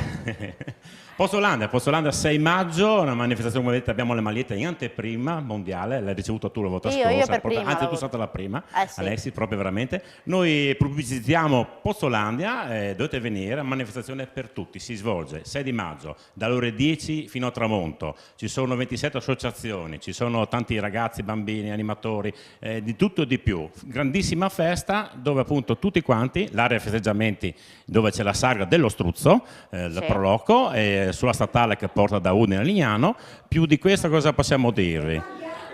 Pozzuolandia 6 maggio, una manifestazione, come vedete abbiamo le magliette in anteprima mondiale, l'hai ricevuta tu la volta scorsa. Io per prima. Anzi tu sei stata la prima, sì. Alessi, proprio veramente. Noi pubblicizziamo Pozzuolandia, dovete venire, manifestazione per tutti, si svolge 6 di maggio, dalle ore 10 fino a tramonto, ci sono 27 associazioni, ci sono tanti ragazzi, bambini, animatori, di tutto e di più. Grandissima festa dove appunto tutti quanti, l'area festeggiamenti dove c'è la sagra dello struzzo, il proloco, sulla statale che porta da Udine a Lignano. Più di questo cosa possiamo dirvi?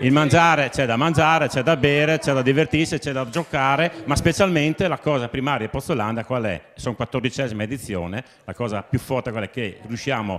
Il mangiare, c'è da mangiare, c'è da bere, c'è da divertirsi, c'è da giocare, ma specialmente la cosa primaria di Pozzuolandia qual è? Sono 14ª edizione, la cosa più forte qual è che riusciamo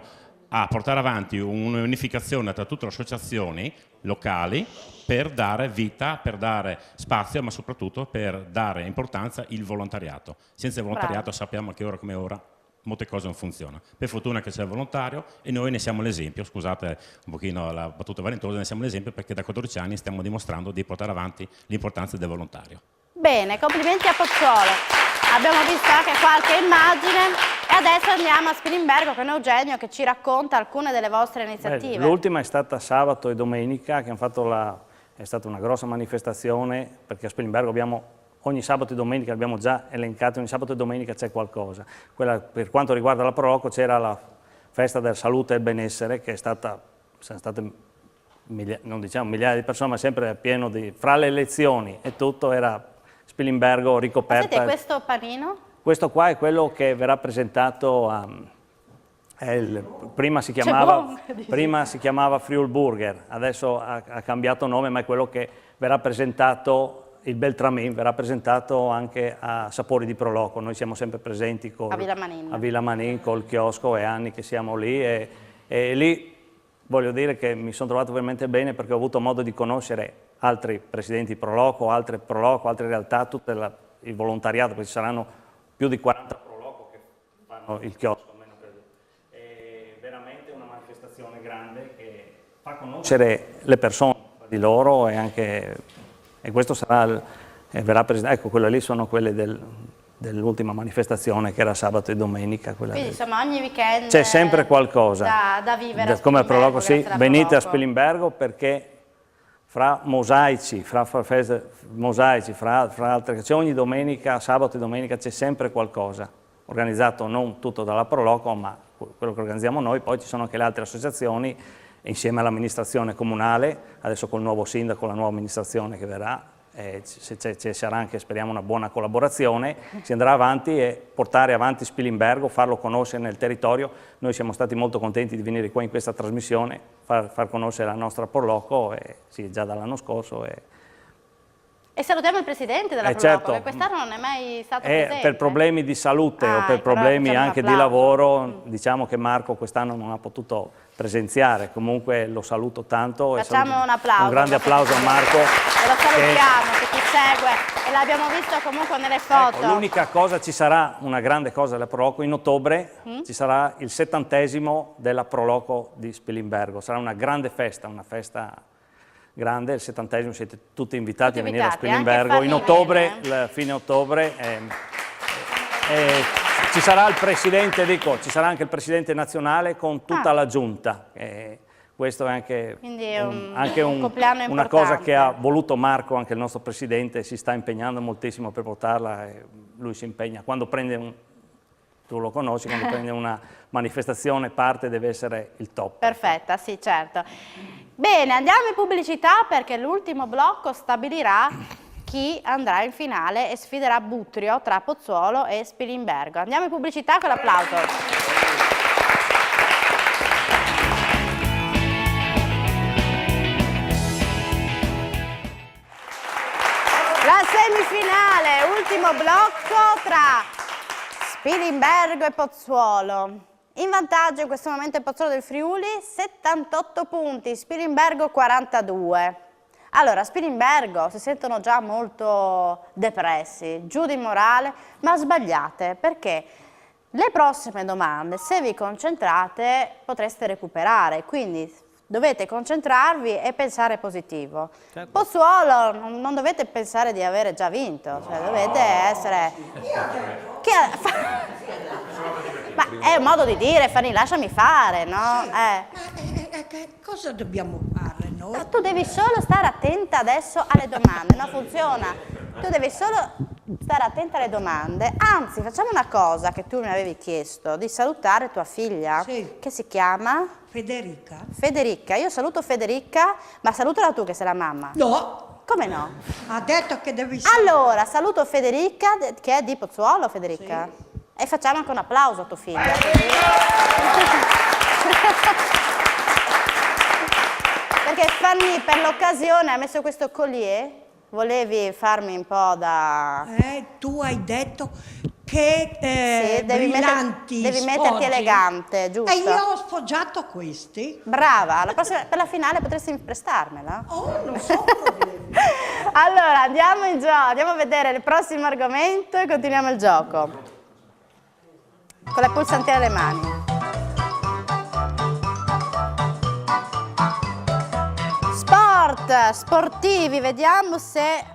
a portare avanti un'unificazione tra tutte le associazioni locali per dare vita, per dare spazio, ma soprattutto per dare importanza al volontariato. Senza il volontariato sappiamo che ora come ora molte cose non funzionano. Per fortuna che c'è il volontario e noi ne siamo l'esempio, scusate un pochino la battuta valentosa, ne siamo l'esempio perché da 14 anni stiamo dimostrando di portare avanti l'importanza del volontario. Bene, complimenti a Pozzuolo. Abbiamo visto anche qualche immagine e adesso andiamo a Spilimbergo con Eugenio che ci racconta alcune delle vostre iniziative. L'ultima è stata sabato e domenica, che hanno fatto è stata una grossa manifestazione, perché a Spilimbergo abbiamo ogni sabato e domenica, abbiamo già elencato, ogni sabato e domenica c'è qualcosa. Per quanto riguarda la Proloco c'era la festa della salute e del benessere, che sono state non diciamo migliaia di persone, ma sempre pieno fra le elezioni e tutto era Spilimbergo ricoperta. Senti, questo panino? Questo qua è quello che verrà presentato prima si chiamava Friul Burger, adesso ha cambiato nome, ma è quello che verrà presentato, il Beltramin verrà presentato anche a Sapori di Proloco. Noi siamo sempre presenti a Villa Manin col chiosco, e anni che siamo lì e lì voglio dire che mi sono trovato veramente bene perché ho avuto modo di conoscere altri presidenti di Proloco, altre realtà, tutto il volontariato, perché ci saranno più di 40 Proloco che fanno il chiosco. È veramente una manifestazione grande che fa conoscere le persone di loro e questo verrà presentato. Ecco, quelle lì sono quelle dell'ultima manifestazione che era sabato e domenica. Quindi insomma ogni weekend c'è sempre qualcosa da vivere come a Proloco, sì. Venite Proloco. a Spilimbergo perché fra mosaici, fra altre, c'è ogni domenica, sabato e domenica c'è sempre qualcosa, organizzato non tutto dalla Proloco, ma quello che organizziamo noi. Poi ci sono anche le altre associazioni, insieme all'amministrazione comunale, adesso col nuovo sindaco, la nuova amministrazione che verrà, ci sarà anche, speriamo, una buona collaborazione, si andrà avanti e portare avanti Spilimbergo, farlo conoscere nel territorio. Noi siamo stati molto contenti di venire qua in questa trasmissione, far conoscere la nostra Proloco, sì, già dall'anno scorso. E salutiamo il presidente della Proloco, certo, che quest'anno non è mai stato presente. Per problemi di salute o per problemi anche di lavoro, diciamo che Marco quest'anno non ha potuto presenziare, comunque lo saluto tanto. Facciamo un applauso. Un grande applauso a Marco. E lo salutiamo, che ci segue, e l'abbiamo visto comunque nelle foto. Ecco, l'unica cosa, ci sarà una grande cosa della Proloco, in ottobre ci sarà il 70° della Proloco di Spilimbergo, sarà una grande festa, una festa grande, il 70°, siete tutti invitati a venire a Spilimbergo in ottobre, fine ottobre. Ci sarà il presidente, ci sarà anche il presidente nazionale con tutta la giunta. Questo è anche, una cosa che ha voluto Marco, anche il nostro presidente, si sta impegnando moltissimo per portarla, e lui si impegna. Quando prende tu lo conosci, quando prende una manifestazione parte deve essere il top. Perfetta, sì, certo. Bene, andiamo in pubblicità perché l'ultimo blocco stabilirà chi andrà in finale e sfiderà Butrio tra Pozzuolo e Spilimbergo. Andiamo in pubblicità con l'applauso. La semifinale, ultimo blocco tra Spilimbergo e Pozzuolo. In vantaggio in questo momento il Pozzuolo del Friuli, 78 punti, Spilimbergo 42. Allora, Spilimbergo si sentono già molto depressi, giù di morale, ma sbagliate, perché le prossime domande, se vi concentrate, potreste recuperare, quindi dovete concentrarvi e pensare positivo. Certo. Pozzuolo, non dovete pensare di avere già vinto, cioè dovete essere... Ma è un modo di dire, Fanny, lasciami fare, no? Cosa dobbiamo fare noi? No, tu devi solo stare attenta adesso alle domande, no? Funziona. Tu devi solo stare attenta alle domande. Anzi, facciamo una cosa che tu mi avevi chiesto, di salutare tua figlia, che si chiama? Federica. Federica, io saluto Federica, ma salutala tu che sei la mamma. No. Come no? Ha detto che devi... Allora, saluto Federica, che è di Pozzuolo, Federica. Sì. E facciamo anche un applauso a tua figlia. Perché Fanny per l'occasione ha messo questo collier, volevi farmi un po' da... Tu hai detto che Sì, brillanti devi metterti sfoggi. elegante, giusto? E io ho sfoggiato questi. Brava, per la finale potresti prestarmela? Oh, non so. Allora, andiamo in gioco, andiamo a vedere il prossimo argomento e continuiamo il gioco. Con le pulsantiere alle mani. Sport, sportivi, vediamo se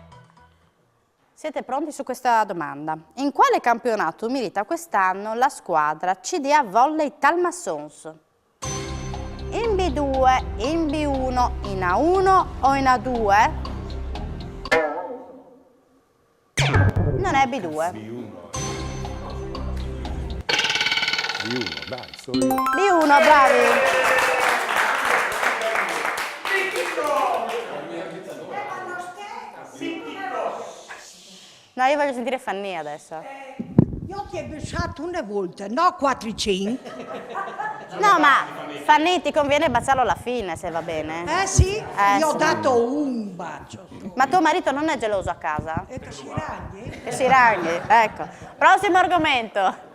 siete pronti su questa domanda. In quale campionato milita quest'anno la squadra CDA Volley Talmassons? In B2, in B1, in A1 o in A2? Non è B2. B1, dai, so io. B1, bravi. No, io voglio sentire Fanny adesso. Io ti ho baciato una volta, no 4-5. No, ma Fanny ti conviene baciarlo alla fine, se va bene. Sì, gli ho sì. dato un bacio. Ma tuo marito non è geloso a casa? E che si ragni? Che si ranghi, ecco. Prossimo argomento.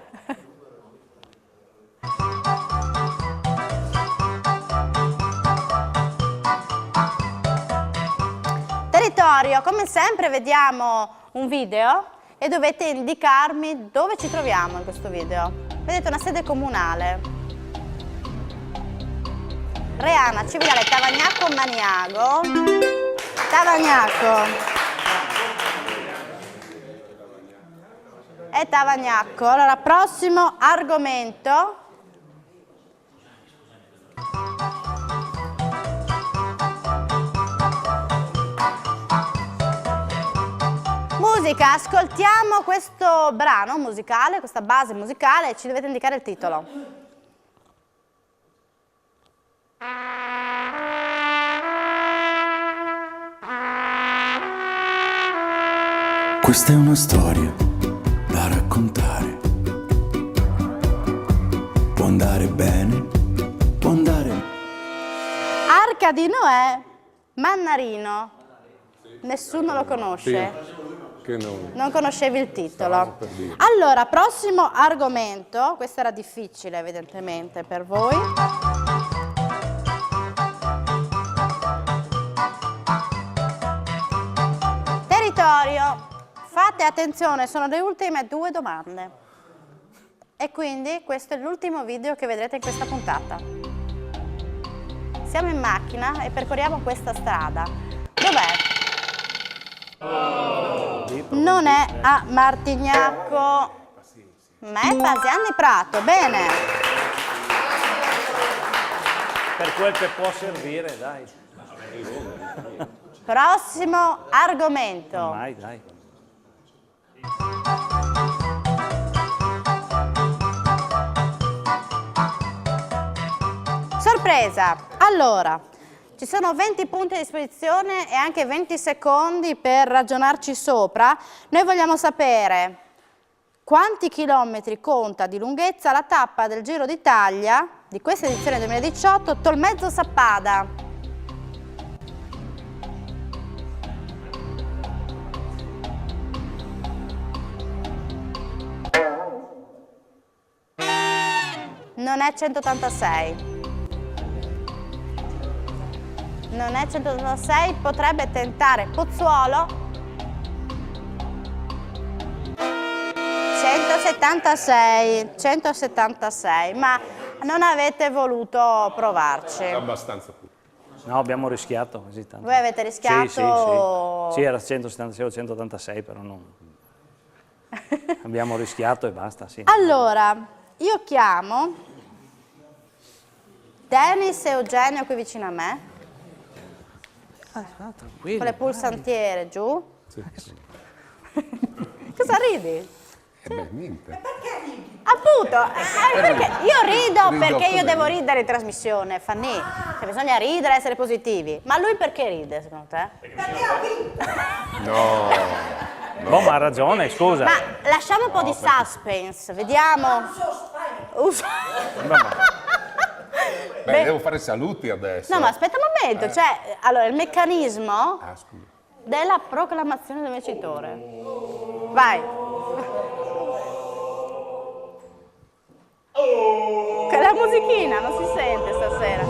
Territorio, come sempre vediamo un video e dovete indicarmi dove ci troviamo in questo video. Vedete una sede comunale. Reana, Cividale, Tavagnacco, Maniago. Tavagnacco. E Tavagnacco. Allora, prossimo argomento. Musica, ascoltiamo questo brano musicale, questa base musicale e ci dovete indicare il titolo. Questa è una storia da raccontare. Può andare bene, può andare. Arca di Noè, Mannarino. Nessuno lo conosce. Che noi. Non conoscevi il titolo. Per dire. Allora, prossimo argomento. Questo era difficile evidentemente per voi. Territorio. Fate attenzione, sono le ultime 2 domande. E quindi questo è l'ultimo video che vedrete in questa puntata. Siamo in macchina e percorriamo questa strada. Dov'è? Non è a Martignacco, ma è Pasiani Prato. Bene. Per quel che può servire, dai. Prossimo argomento. Ormai, dai. Sorpresa. Allora, ci sono 20 punti a disposizione e anche 20 secondi per ragionarci sopra. Noi vogliamo sapere quanti chilometri conta di lunghezza la tappa del Giro d'Italia di questa edizione 2018 Tolmezzo Sappada. Non è 186. Non è 186, potrebbe tentare Pozzuolo. 176, ma non avete voluto provarci. Abbastanza più. No, abbiamo rischiato così tanto. Voi avete rischiato? Sì, sì. Sì, era 176 o 186, però non... Abbiamo rischiato e basta, sì. Allora, io chiamo Dennis e Eugenio qui vicino a me. Tranquillo. Con le pulsantiere giù. Sì, sì. Cosa ridi? Beh, niente. Appunto, perché io rido Rido perché io così. devo ridere in trasmissione, Fanny. Cioè, bisogna ridere e essere positivi. Ma lui perché ride, secondo te? No. Boh, ma ha ragione, scusa. Ma lasciamo un po' di suspense, vediamo. Beh, devo fare saluti adesso. No, ma aspetta un momento, cioè, allora, il meccanismo Ah, scusa. della proclamazione del vincitore. Vai. la musichina, non si sente stasera.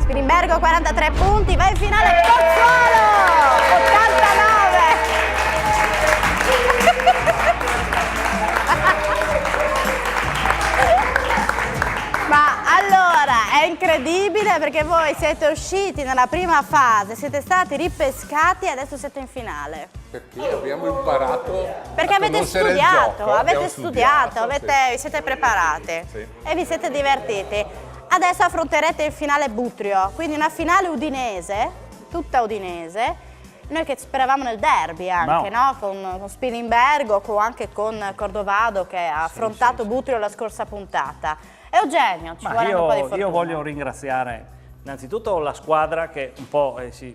Spilimbergo 43 punti, va in finale Pozzuolo 89. Ma allora è incredibile perché voi siete usciti nella prima fase, siete stati ripescati e adesso siete in finale. Perché abbiamo imparato Perché a avete conoscere il studiato, gioco, avete abbiamo studiato, sì. vi siete preparati Sì. e vi siete divertiti. Adesso affronterete il finale Butrio, quindi una finale udinese, tutta udinese. Noi che speravamo nel derby anche, no? Con Spilimbergo, anche con Cordovado che ha affrontato Butrio la scorsa puntata. Eugenio, ci vuole un po' di fortuna. Io voglio ringraziare innanzitutto la squadra che un po' si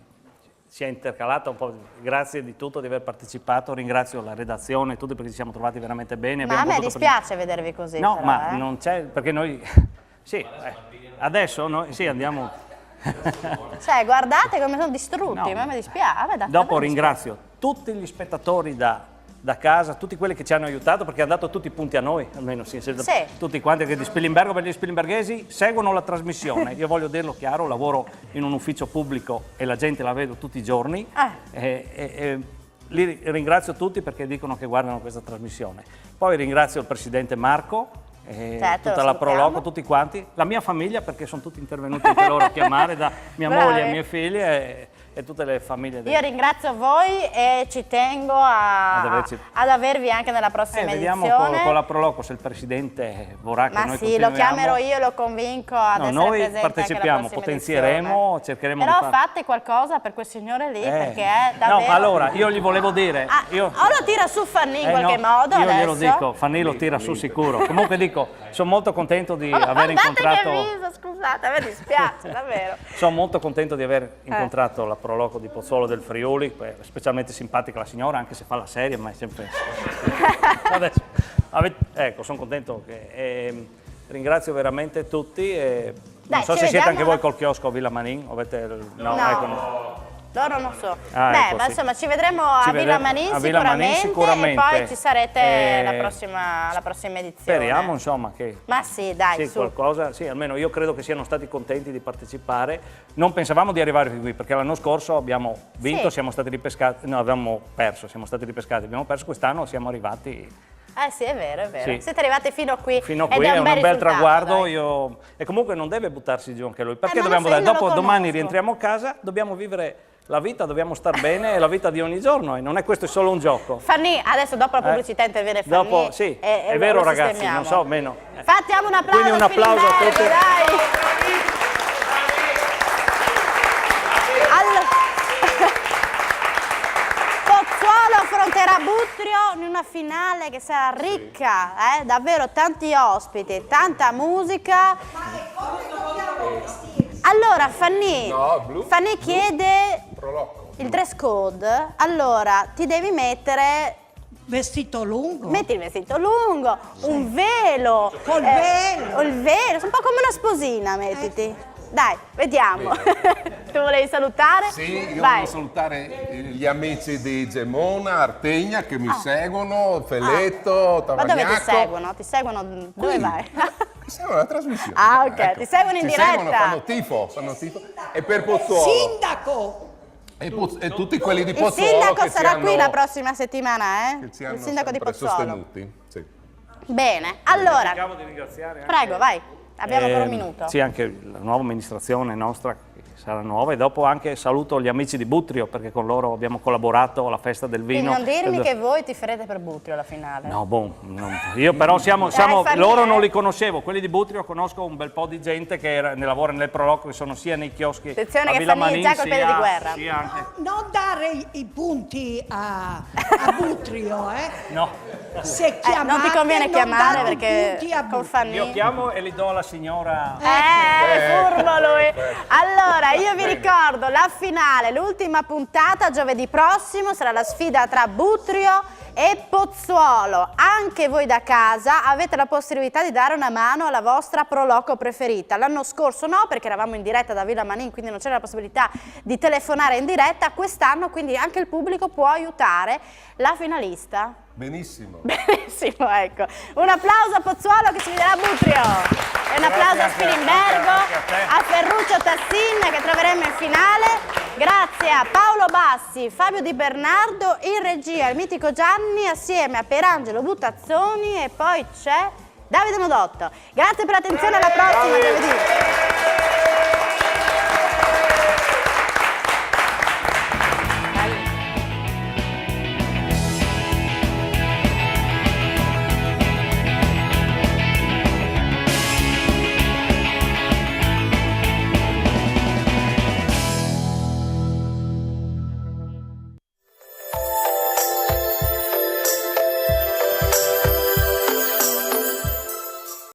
è intercalata, un po', grazie di tutto di aver partecipato, ringrazio la redazione, tutti perché ci siamo trovati veramente bene. Ma a me dispiace vedervi così. No, però, ma non c'è, perché noi, sì, adesso noi sì, andiamo. Cioè, guardate come sono distrutti, ma mi dispiace. Dopo ringrazio tutti gli spettatori da casa, tutti quelli che ci hanno aiutato perché hanno dato tutti i punti a noi, almeno tutti quanti che di Spilimbergo, per gli spilimberghesi seguono la trasmissione. Io voglio dirlo chiaro, lavoro in un ufficio pubblico e la gente la vedo tutti i giorni. Li ringrazio tutti perché dicono che guardano questa trasmissione. Poi ringrazio il presidente Marco, tutta la Proloco, tutti quanti, la mia famiglia perché sono tutti intervenuti anche loro a chiamare, da mia moglie e mie figlie e tutte le famiglie. Io ringrazio voi e ci tengo ad avervi anche nella prossima edizione. Vediamo con la Proloco se il presidente vorrà che noi continuiamo. Lo chiamerò io, lo convinco ad essere noi presente partecipiamo, anche alla potenzieremo, cercheremo Però di fare. fate qualcosa per quel signore lì perché è davvero... No, allora, io gli volevo dire... o lo tira su Fanny in qualche modo io adesso. Glielo dico, Fanny lo tira su sicuro. Comunque dico, sono molto contento di aver incontrato... Scusate, a me dispiace, davvero. Sono molto contento di aver incontrato la Proloco di Pozzuolo del Friuli, specialmente simpatica la signora, anche se fa la serie, ma è sempre... Adesso, ecco, sono contento ringrazio veramente tutti e non so se siete anche voi col chiosco a Villa Manin, Loro non so. Ecco, ma insomma ci vedremo a Villa Manin sicuramente e poi ci sarete la prossima edizione. Speriamo insomma che... Ma sì, dai, su. Qualcosa, sì, almeno io credo che siano stati contenti di partecipare. Non pensavamo di arrivare qui perché l'anno scorso abbiamo vinto, siamo stati ripescati, no abbiamo perso, siamo stati ripescati, abbiamo perso, quest'anno siamo arrivati... Sì, è vero, è vero. Sì. Siete arrivati fino qui. Fino qui è un bel traguardo. E comunque non deve buttarsi giù anche lui. Perché dobbiamo dare? Dopo domani rientriamo a casa, dobbiamo vivere la vita, dobbiamo star bene, è la vita di ogni giorno e non è questo solo un gioco. Fanny, adesso dopo la pubblicità interviene Fanny. Dopo, sì, è vero ragazzi, non so, meno. Facciamo un applauso. Quindi un applauso a tutti. Dai. Affronterà Butrio in una finale che sarà ricca, davvero tanti ospiti, tanta musica. Allora Fanny chiede il dress code, allora ti devi mettere... Vestito lungo? Metti il vestito lungo, un velo. Col velo. Il velo, un po' come una sposina, mettiti. Dai, vediamo. Tu volevi salutare? Sì, io voglio salutare gli amici di Gemona, Artegna che mi seguono, Feletto, Tavagnacco. Ma dove ti seguono? Ti seguono dove vai? Ti seguono la trasmissione. Ah, ok, ti seguono in diretta. Seguono, fanno tifo. E per Pozzuolo. Sindaco! E tutti quelli di Pozzuolo. Il sindaco sarà qui la prossima settimana, Che ci hanno il sindaco di Pozzuolo. sostenuti. Sì. Bene, allora. Cerchiamo di ringraziare anche... Prego, vai. Abbiamo ancora un minuto. Sì, anche la nuova amministrazione nostra che sarà nuova e dopo anche saluto gli amici di Butrio perché con loro abbiamo collaborato alla festa del vino. Quindi non dirmi che voi ti farete per Butrio alla finale. No, io però loro non li conoscevo, quelli di Butrio conosco un bel po' di gente che lavora nelle Proloco, che sono sia nei chioschi attenzione a Villa Manin, già col piede di guerra. Non dare i punti a Butrio, No. Se chiamate, non ti conviene chiamare perché con Fanny. Io chiamo e li do alla signora. Furbo lui. Allora, io vi ricordo la finale, l'ultima puntata giovedì prossimo sarà la sfida tra Butrio e Pozzuolo. Anche voi da casa avete la possibilità di dare una mano alla vostra Proloco preferita. L'anno scorso no, perché eravamo in diretta da Villa Manin, quindi non c'era la possibilità di telefonare in diretta. Quest'anno quindi anche il pubblico può aiutare la finalista. Benissimo. Benissimo, ecco. Un applauso a Pozzuolo che si vedrà a Butrio. E un applauso a Spilimbergo, a Ferruccio Tassin che troveremo in finale. Grazie a Paolo Bassi, Fabio Di Bernardo, in regia il mitico Gianni assieme a Pierangelo Buttazzoni e poi c'è Davide Modotto. Grazie per l'attenzione, alla prossima, giovedì.